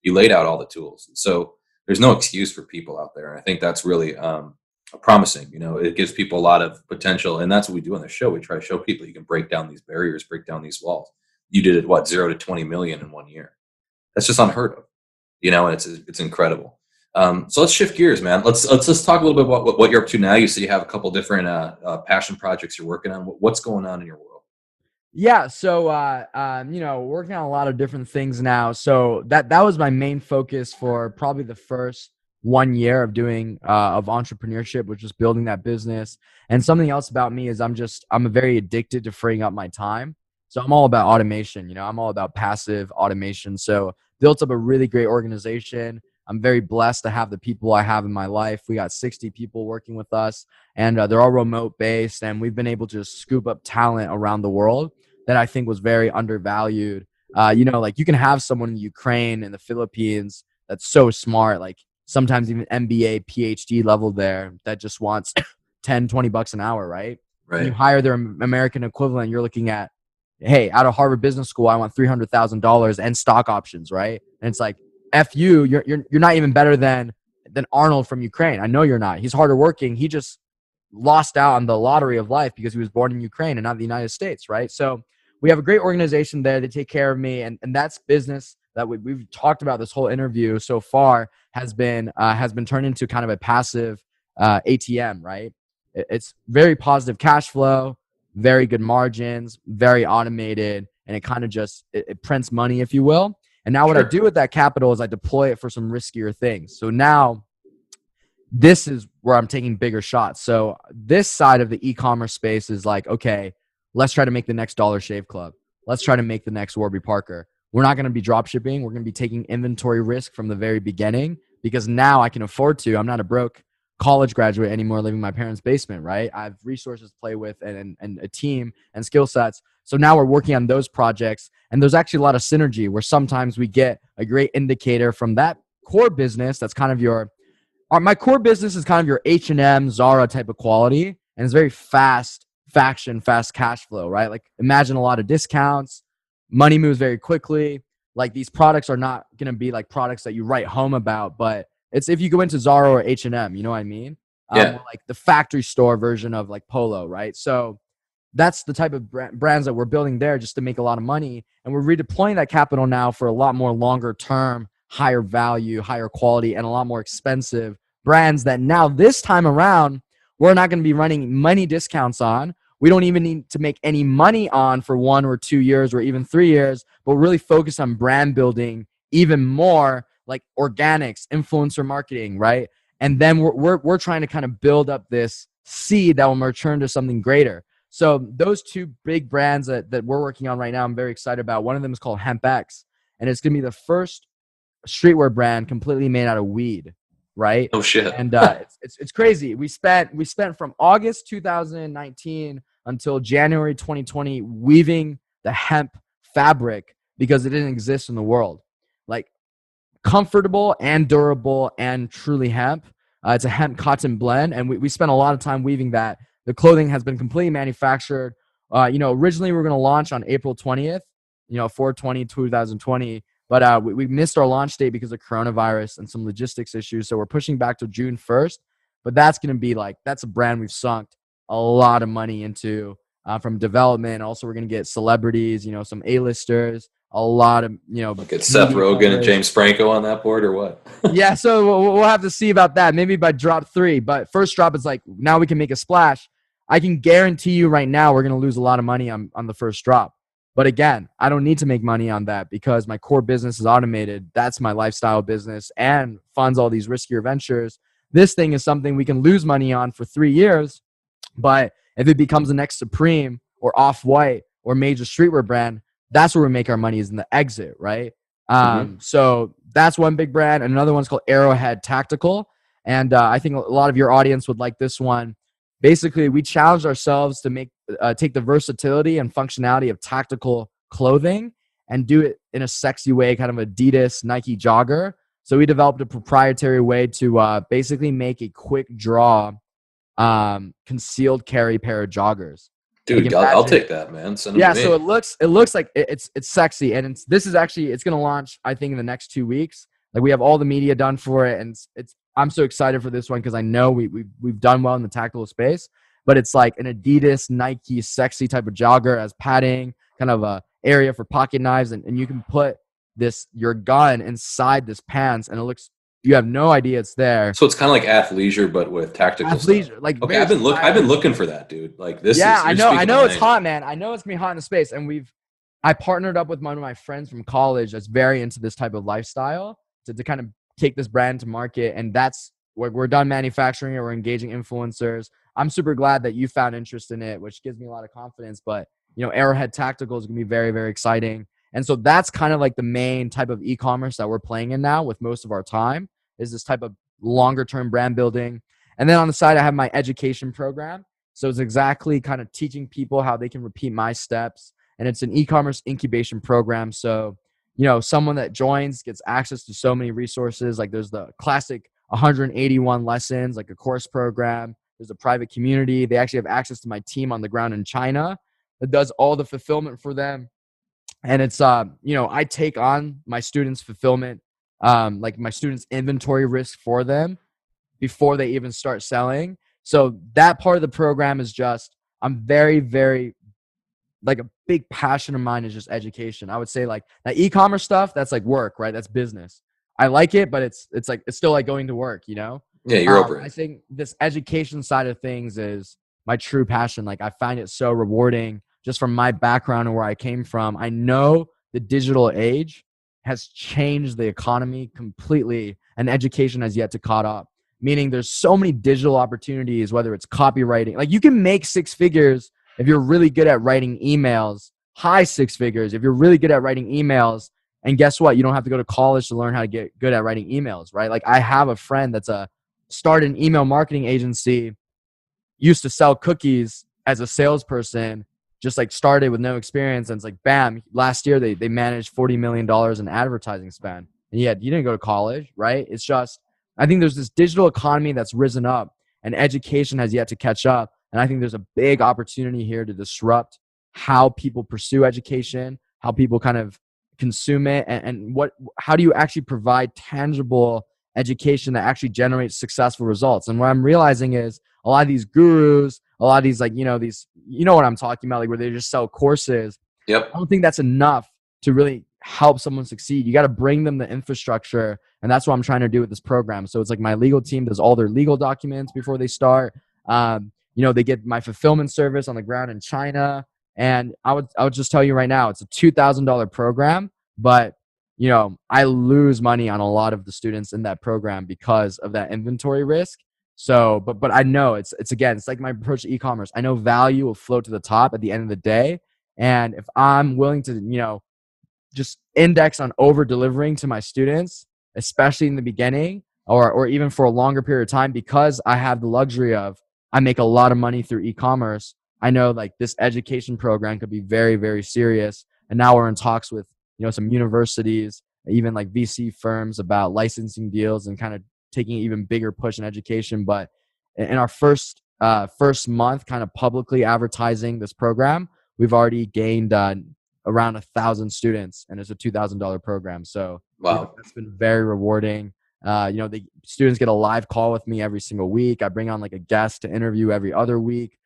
You laid out all the tools, so there's no excuse for people out there. And I think that's really promising. It gives people a lot of potential, and that's what we do on the show. We try to show people you can break down these barriers, break down these walls. You did it 0 to 20 million in 1 year. That's just unheard of, and it's incredible. So let's shift gears, man. Let's talk a little bit about what you're up to now. You say you have a couple different passion projects you're working on. What's going on in your world? Yeah, so working on a lot of different things now. So that was my main focus for probably the first 1 year of doing of entrepreneurship, which was building that business. And something else about me is I'm very addicted to freeing up my time. So I'm all about automation. I'm all about passive automation. So built up a really great organization. I'm very blessed to have the people I have in my life. We got 60 people working with us, and they're all remote based, and we've been able to scoop up talent around the world that I think was very undervalued. Like you can have someone in Ukraine and the Philippines that's so smart, like sometimes even MBA, PhD level there, that just wants 10, $20 an hour, right? And you hire their American equivalent, you're looking at, hey, out of Harvard Business School, I want $300,000 and stock options, right? And it's like, F you, you're not even better than Arnold from Ukraine. I know you're not. He's harder working. He just lost out on the lottery of life because he was born in Ukraine and not the United States, right? So we have a great organization there to take care of me, and that's business that we've talked about this whole interview so far has been turned into kind of a passive ATM, right? It's very positive cash flow, very good margins, very automated, and it kind of just it prints money, if you will. And now what I do with that capital is I deploy it for some riskier things. So now this is where I'm taking bigger shots. So this side of the e-commerce space is like, okay, let's try to make the next Dollar Shave Club. Let's try to make the next Warby Parker. We're not going to be drop shipping. We're going to be taking inventory risk from the very beginning because now I can afford to. I'm not a broke college graduate anymore living in my parents' basement, right? I have resources to play with and a team and skill sets. So now we're working on those projects, and there's actually a lot of synergy where sometimes we get a great indicator from that core business. That's kind of my core business is kind of your H&M, Zara type of quality, and it's very fast cash flow, right? Like imagine a lot of discounts, money moves very quickly. Like these products are not going to be like products that you write home about, but it's if you go into Zara or H&M, you know what I mean? Or like the factory store version of like Polo, right? So that's the type of brands that we're building there just to make a lot of money. And we're redeploying that capital now for a lot more longer term, higher value, higher quality, and a lot more expensive brands that now this time around, we're not going to be running money discounts on. We don't even need to make any money on for 1 or 2 years or even 3 years, but we're really focused on brand building even more, like organics, influencer marketing, right? And then we're trying to kind of build up this seed that will mature to something greater. So those two big brands that we're working on right now, I'm very excited about. One of them is called HempX, and it's going to be the first streetwear brand completely made out of weed, right? Oh shit! And it's crazy. We spent from August 2019 until January 2020 weaving the hemp fabric because it didn't exist in the world. Like comfortable and durable and truly hemp. It's a hemp cotton blend, and we spent a lot of time weaving that. The clothing has been completely manufactured. Originally we were going to launch on April 20th, 4/20/2020, but we missed our launch date because of coronavirus and some logistics issues. So we're pushing back to June 1st. But that's going to be that's a brand we've sunk a lot of money into from development. Also, we're going to get celebrities, some A-listers, a lot of, Get Seth Rogen and James Franco on that board or what? Yeah, so we'll have to see about that. Maybe by drop 3. But first drop is now we can make a splash. I can guarantee you right now we're going to lose a lot of money on the first drop. But again, I don't need to make money on that because my core business is automated. That's my lifestyle business and funds all these riskier ventures. This thing is something we can lose money on for 3 years. But if it becomes the next Supreme or Off-White or major streetwear brand, that's where we make our money is in the exit, right? So that's one big brand. And another one's called Arrowhead Tactical. And I think a lot of your audience would like this one. Basically, we challenged ourselves to take the versatility and functionality of tactical clothing and do it in a sexy way, kind of Adidas, Nike jogger. So we developed a proprietary way to basically make a quick draw concealed carry pair of joggers. Dude, I'll take that, man. Send them to me. So it looks like it's sexy, and it's going to launch I think in the next 2 weeks. Like we have all the media done for it, and I'm so excited for this one because I know we've done well in the tactical space. But it's like an Adidas, Nike, sexy type of jogger as padding, kind of a area for pocket knives, and you can put your gun inside this pants, and it looks. You have no idea it's there. So it's kind of like athleisure, but with tactical stuff. Okay, I've been looking for that, dude. Like this. Yeah, I know it's hot, man. I know it's gonna be hot in the space, and I partnered up with one of my friends from college that's very into this type of lifestyle to kind of take this brand to market, and that's we're done manufacturing it. We're engaging influencers. I'm super glad that you found interest in it, which gives me a lot of confidence. But Arrowhead Tactical is gonna be very, very exciting, and so that's kind of like the main type of e-commerce that we're playing in now with most of our time. is this type of longer term brand building. And then on the side, I have my education program. So it's exactly kind of teaching people how they can repeat my steps. And it's an e-commerce incubation program. So, someone that joins gets access to so many resources. Like there's the classic 181 lessons, like a course program. There's a private community. They actually have access to my team on the ground in China that does all the fulfillment for them. And it's, I take on my students' fulfillment, like my students' inventory risk for them before they even start selling. So that part of the program is just, I'm very, very, like a big passion of mine is just education. I would say like that e-commerce stuff, that's like work, right? That's business. I like it, but it's still like going to work, Yeah, you're over I it. think this education side of things is my true passion. Like I find it so rewarding just from my background and where I came from. I know the digital age has changed the economy completely and education has yet to caught up. Meaning there's so many digital opportunities, whether it's copywriting. Like you can make six figures if you're really good at writing emails, high six figures if you're really good at writing emails. And guess what? You don't have to go to college to learn how to get good at writing emails, right? Like I have a friend that's started an email marketing agency, used to sell cookies as a salesperson, just like started with no experience. And it's like, bam, last year they managed $40 million in advertising spend. And yet you didn't go to college, right? It's just, I think there's this digital economy that's risen up and education has yet to catch up. And I think there's a big opportunity here to disrupt how people pursue education, how people kind of consume it, and how do you actually provide tangible education that actually generates successful results. And what I'm realizing is a lot of these gurus, a lot of these, like, these, what I'm talking about, like where they just sell courses. Yep. I don't think that's enough to really help someone succeed. You got to bring them the infrastructure. And that's what I'm trying to do with this program. So it's like my legal team does all their legal documents before they start. They get my fulfillment service on the ground in China. And I would just tell you right now, it's a $2,000 program, but I lose money on a lot of the students in that program because of that inventory risk. So, but I know it's like my approach to e-commerce. I know value will float to the top at the end of the day. And if I'm willing to, just index on over delivering to my students, especially in the beginning or even for a longer period of time, because I have the luxury of, I make a lot of money through e-commerce. I know like this education program could be very, very serious. And now we're in talks with, some universities, even like VC firms about licensing deals and kind of taking an even bigger push in education. But in our first month kind of publicly advertising this program, we've already gained around 1,000 students, and it's a $2,000 program. So Wow. that's been very rewarding. The students get a live call with me every single week. I bring on like a guest to interview every other week.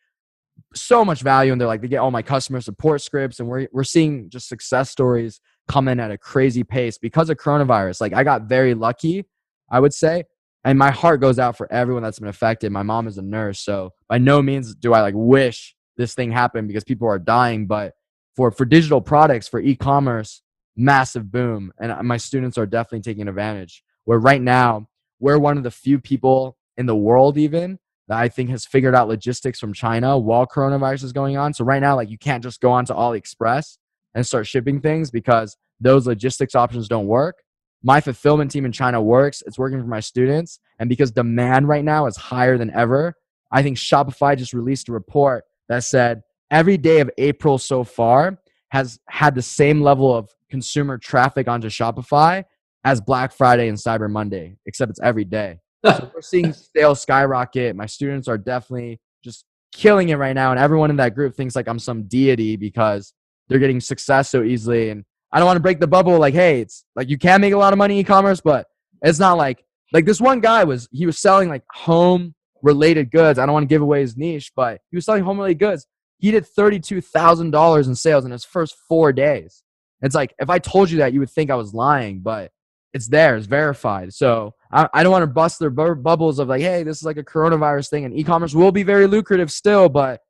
So much value, and they get all my customer support scripts, and we're seeing just success stories come in at a crazy pace because of coronavirus. Like I got very lucky, I would say, and my heart goes out for everyone that's been affected. My mom is a nurse, so by no means do I like wish this thing happened because people are dying, but for digital products, for e-commerce, massive boom, and my students are definitely taking advantage. Where right now we're one of the few people in the world even that I think has figured out logistics from China while coronavirus is going on. So right now, like you can't just go onto AliExpress and start shipping things because those logistics options don't work. My fulfillment team in China works. It's working for my students. And because demand right now is higher than ever, I think Shopify just released a report that said every day of April so far has had the same level of consumer traffic onto Shopify as Black Friday and Cyber Monday, except it's every day. So we're seeing sales skyrocket. My students are definitely just killing it right now. And everyone in that group thinks like I'm some deity because they're getting success so easily. And I don't want to break the bubble. Like, hey, it's like you can make a lot of money in e-commerce, but it's not like this one guy was selling like home related goods. I don't want to give away his niche, but he was selling home related goods. He did $32,000 in sales in his first 4 days. It's like, if I told you that, you would think I was lying, but it's there. It's verified. So I don't want to bust their bubbles of like, hey, this is like a coronavirus thing and e-commerce will be very lucrative still, but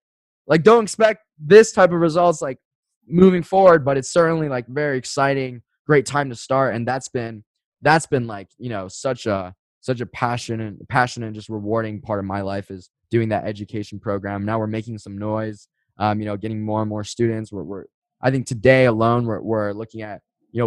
like, don't expect this type of results like moving forward, but it's certainly like very exciting, great time to start. And that's been like, such a passion and just rewarding part of my life is doing that education program. Now we're making some noise, getting more and more students. I think today alone, we're looking at,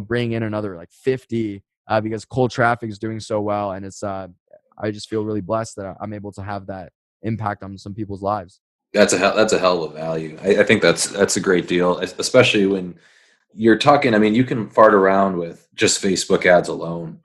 bringing in another like 50 because cold traffic is doing so well, and it's I just feel really blessed that I'm able to have that impact on some people's lives. That's a hell of a value. I think that's a great deal, especially when you're talking. I mean, you can fart around with just Facebook ads alone.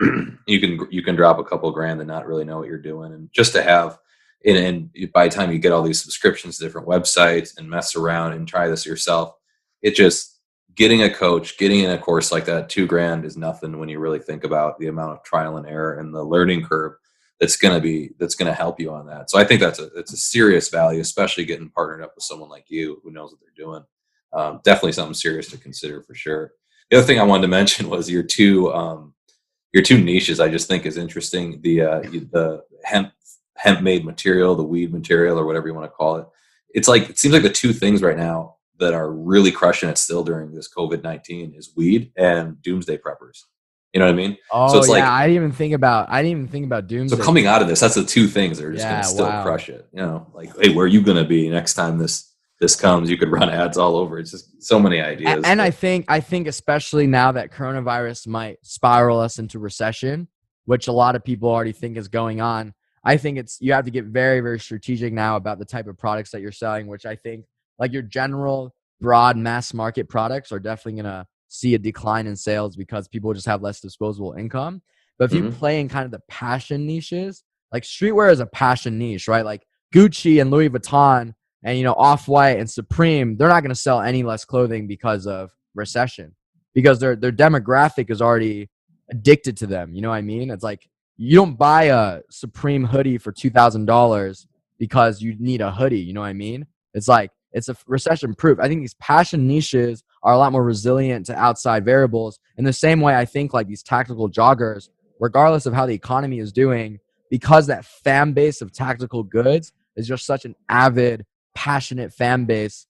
You can drop a couple grand and not really know what you're doing, and just to have. And by the time you get all these subscriptions to different websites and mess around and try this yourself, it just getting a coach, getting in a course like that, $2,000 is nothing when you really think about the amount of trial and error and the learning curve that's going to help you on that. So I think it's a serious value, especially getting partnered up with someone like you who knows what they're doing. Definitely something serious to consider for sure. The other thing I wanted to mention was your two niches. I just think is interesting. The hemp made material, the weed material, or whatever you want to call it. It seems like the two things right now that are really crushing it still during this COVID-19 is weed and doomsday preppers. You know what I mean? Oh, so it's yeah, I didn't even think about doomsday. So coming out of this, that's the two things that are just going to still crush it. You know, like, hey, where are you going to be next time this comes? You could run ads all over. It's just so many ideas. And I think especially now that coronavirus might spiral us into recession, which a lot of people already think is going on. I think you have to get very, very strategic now about the type of products that you're selling, which I think like your general broad mass market products are definitely going to see a decline in sales because people just have less disposable income. But if you play in kind of the passion niches, like streetwear is a passion niche, right? Like Gucci and Louis Vuitton and, Off-White and Supreme, they're not going to sell any less clothing because of recession, because their demographic is already addicted to them. You know what I mean? It's like, you don't buy a Supreme hoodie for $2,000 because you need a hoodie. You know what I mean? It's like, it's a recession proof. I think these passion niches are a lot more resilient to outside variables. In the same way, I think like these tactical joggers, regardless of how the economy is doing, because that fan base of tactical goods is just such an avid, passionate fan base,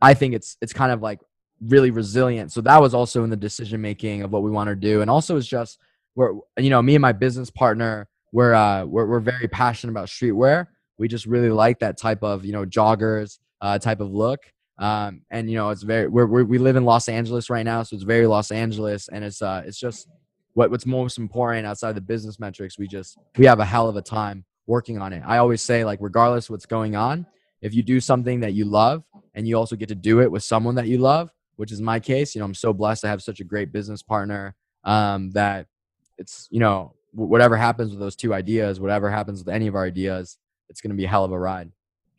I think it's kind of like really resilient. So that was also in the decision making of what we want to do. And also it's just, me and my business partner, we're very passionate about streetwear. We just really like that type of, joggers type of look. And it's very, we live in Los Angeles right now. So it's very Los Angeles. And it's just what's most important outside the business metrics. We have a hell of a time working on it. I always say, like, regardless of what's going on, if you do something that you love and you also get to do it with someone that you love, which is my case, I'm so blessed to have such a great business partner that it's, whatever happens with those two ideas, whatever happens with any of our ideas, it's going to be a hell of a ride.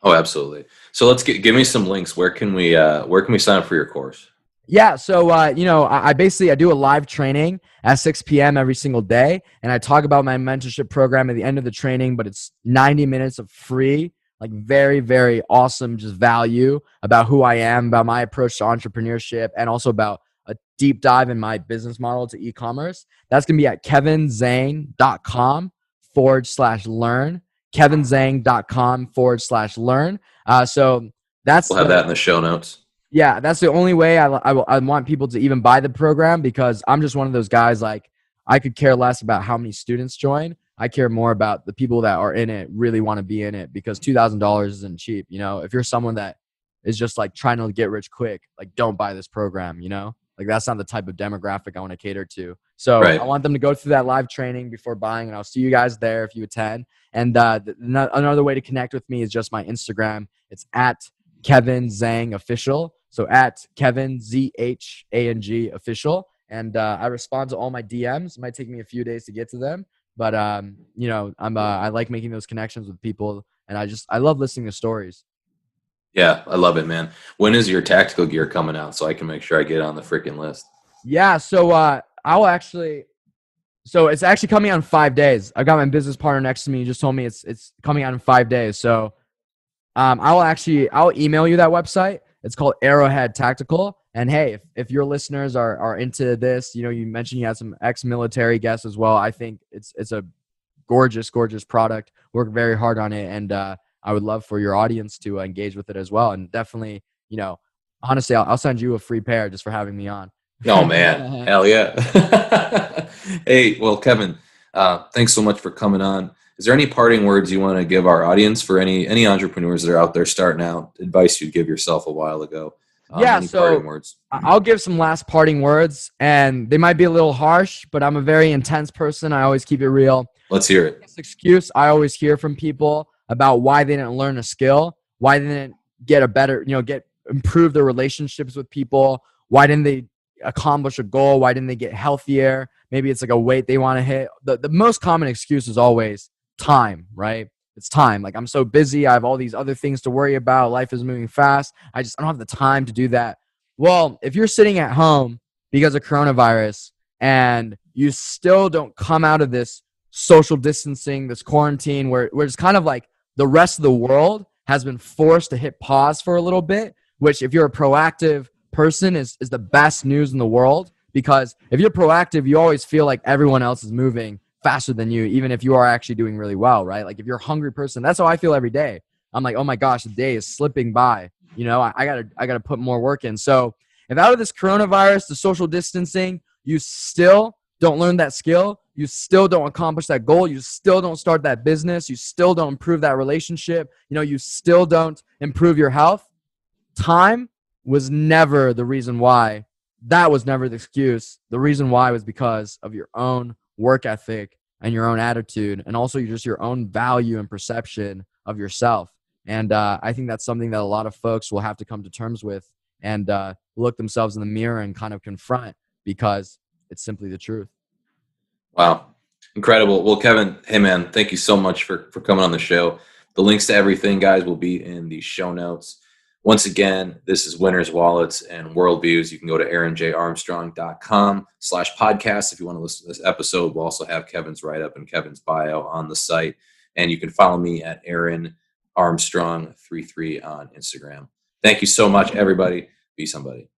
Oh, absolutely. So let's give me some links. Where can we sign up for your course? Yeah. So, I do a live training at 6 p.m. every single day. And I talk about my mentorship program at the end of the training, but it's 90 minutes of free, like very, very awesome, just value about who I am, about my approach to entrepreneurship, and also about a deep dive in my business model to e-commerce. That's going to be at kevinzhang.com/learn, kevinzhang.com/learn. So we'll have that in the show notes. Yeah, that's the only way I want people to even buy the program, because I'm just one of those guys, like, I could care less about how many students join. I care more about the people that are in it, really want to be in it, because $2,000 isn't cheap. If you're someone that is just like trying to get rich quick, like, don't buy this program, Like, that's not the type of demographic I want to cater to. So right. I want them to go through that live training before buying, and I'll see you guys there if you attend. And another way to connect with me is just my Instagram. It's at Kevin Zhang Official. So at Kevin ZHANG Official. And I respond to all my DMs. It might take me a few days to get to them, but I like making those connections with people, and I love listening to stories. Yeah, I love it, man. When is your tactical gear coming out so I can make sure I get on the freaking list? Yeah, so it's actually coming out in 5 days. I got my business partner next to me. He just told me it's coming out in 5 days. So I'll email you that website. It's called Arrowhead Tactical. And hey, if your listeners are into this, you mentioned you had some ex-military guests as well. I think it's a gorgeous, gorgeous product. Work very hard on it, and I would love for your audience to engage with it as well. And definitely, honestly, I'll send you a free pair just for having me on. Oh man, hell yeah! Hey, well, Kevin, thanks so much for coming on. Is there any parting words you want to give our audience for any entrepreneurs that are out there starting out? Advice you'd give yourself a while ago Yeah, Any so parting words? I'll give some last parting words, and they might be a little harsh, but I'm a very intense person. I always keep it real. Let's hear it. This excuse I always hear from people about why they didn't learn a skill, why they didn't get a better, improve their relationships with people, why didn't they accomplish a goal, why didn't they get healthier? Maybe it's like a weight they want to hit. The most common excuse is always time, right? It's time. Like, I'm so busy. I have all these other things to worry about. Life is moving fast. I don't have the time to do that. Well, if you're sitting at home because of coronavirus and you still don't come out of this social distancing, this quarantine where it's kind of like the rest of the world has been forced to hit pause for a little bit, which if you're a proactive person is the best news in the world, because if you're proactive, you always feel like everyone else is moving faster than you, even if you are actually doing really well, right? Like if you're a hungry person, that's how I feel every day. I'm like, oh my gosh, the day is slipping by. I gotta put more work in. So if out of this coronavirus, the social distancing, you still don't learn that skill, you still don't accomplish that goal, you still don't start that business, you still don't improve that relationship, you still don't improve your health, time was never the reason why. That was never the excuse. The reason why was because of your own work ethic and your own attitude, and also just your own value and perception of yourself. And I think that's something that a lot of folks will have to come to terms with and look themselves in the mirror and kind of confront, because it's simply the truth. Wow. Incredible. Well, Kevin, hey man, thank you so much for coming on the show. The links to everything, guys, will be in the show notes. Once again, this is Winners, Wallets, and Worldviews. You can go to aaronjarmstrong.com/podcast if you want to listen to this episode. We'll also have Kevin's write-up and Kevin's bio on the site. And you can follow me at Aaron Armstrong 33 on Instagram. Thank you so much, everybody. Be somebody.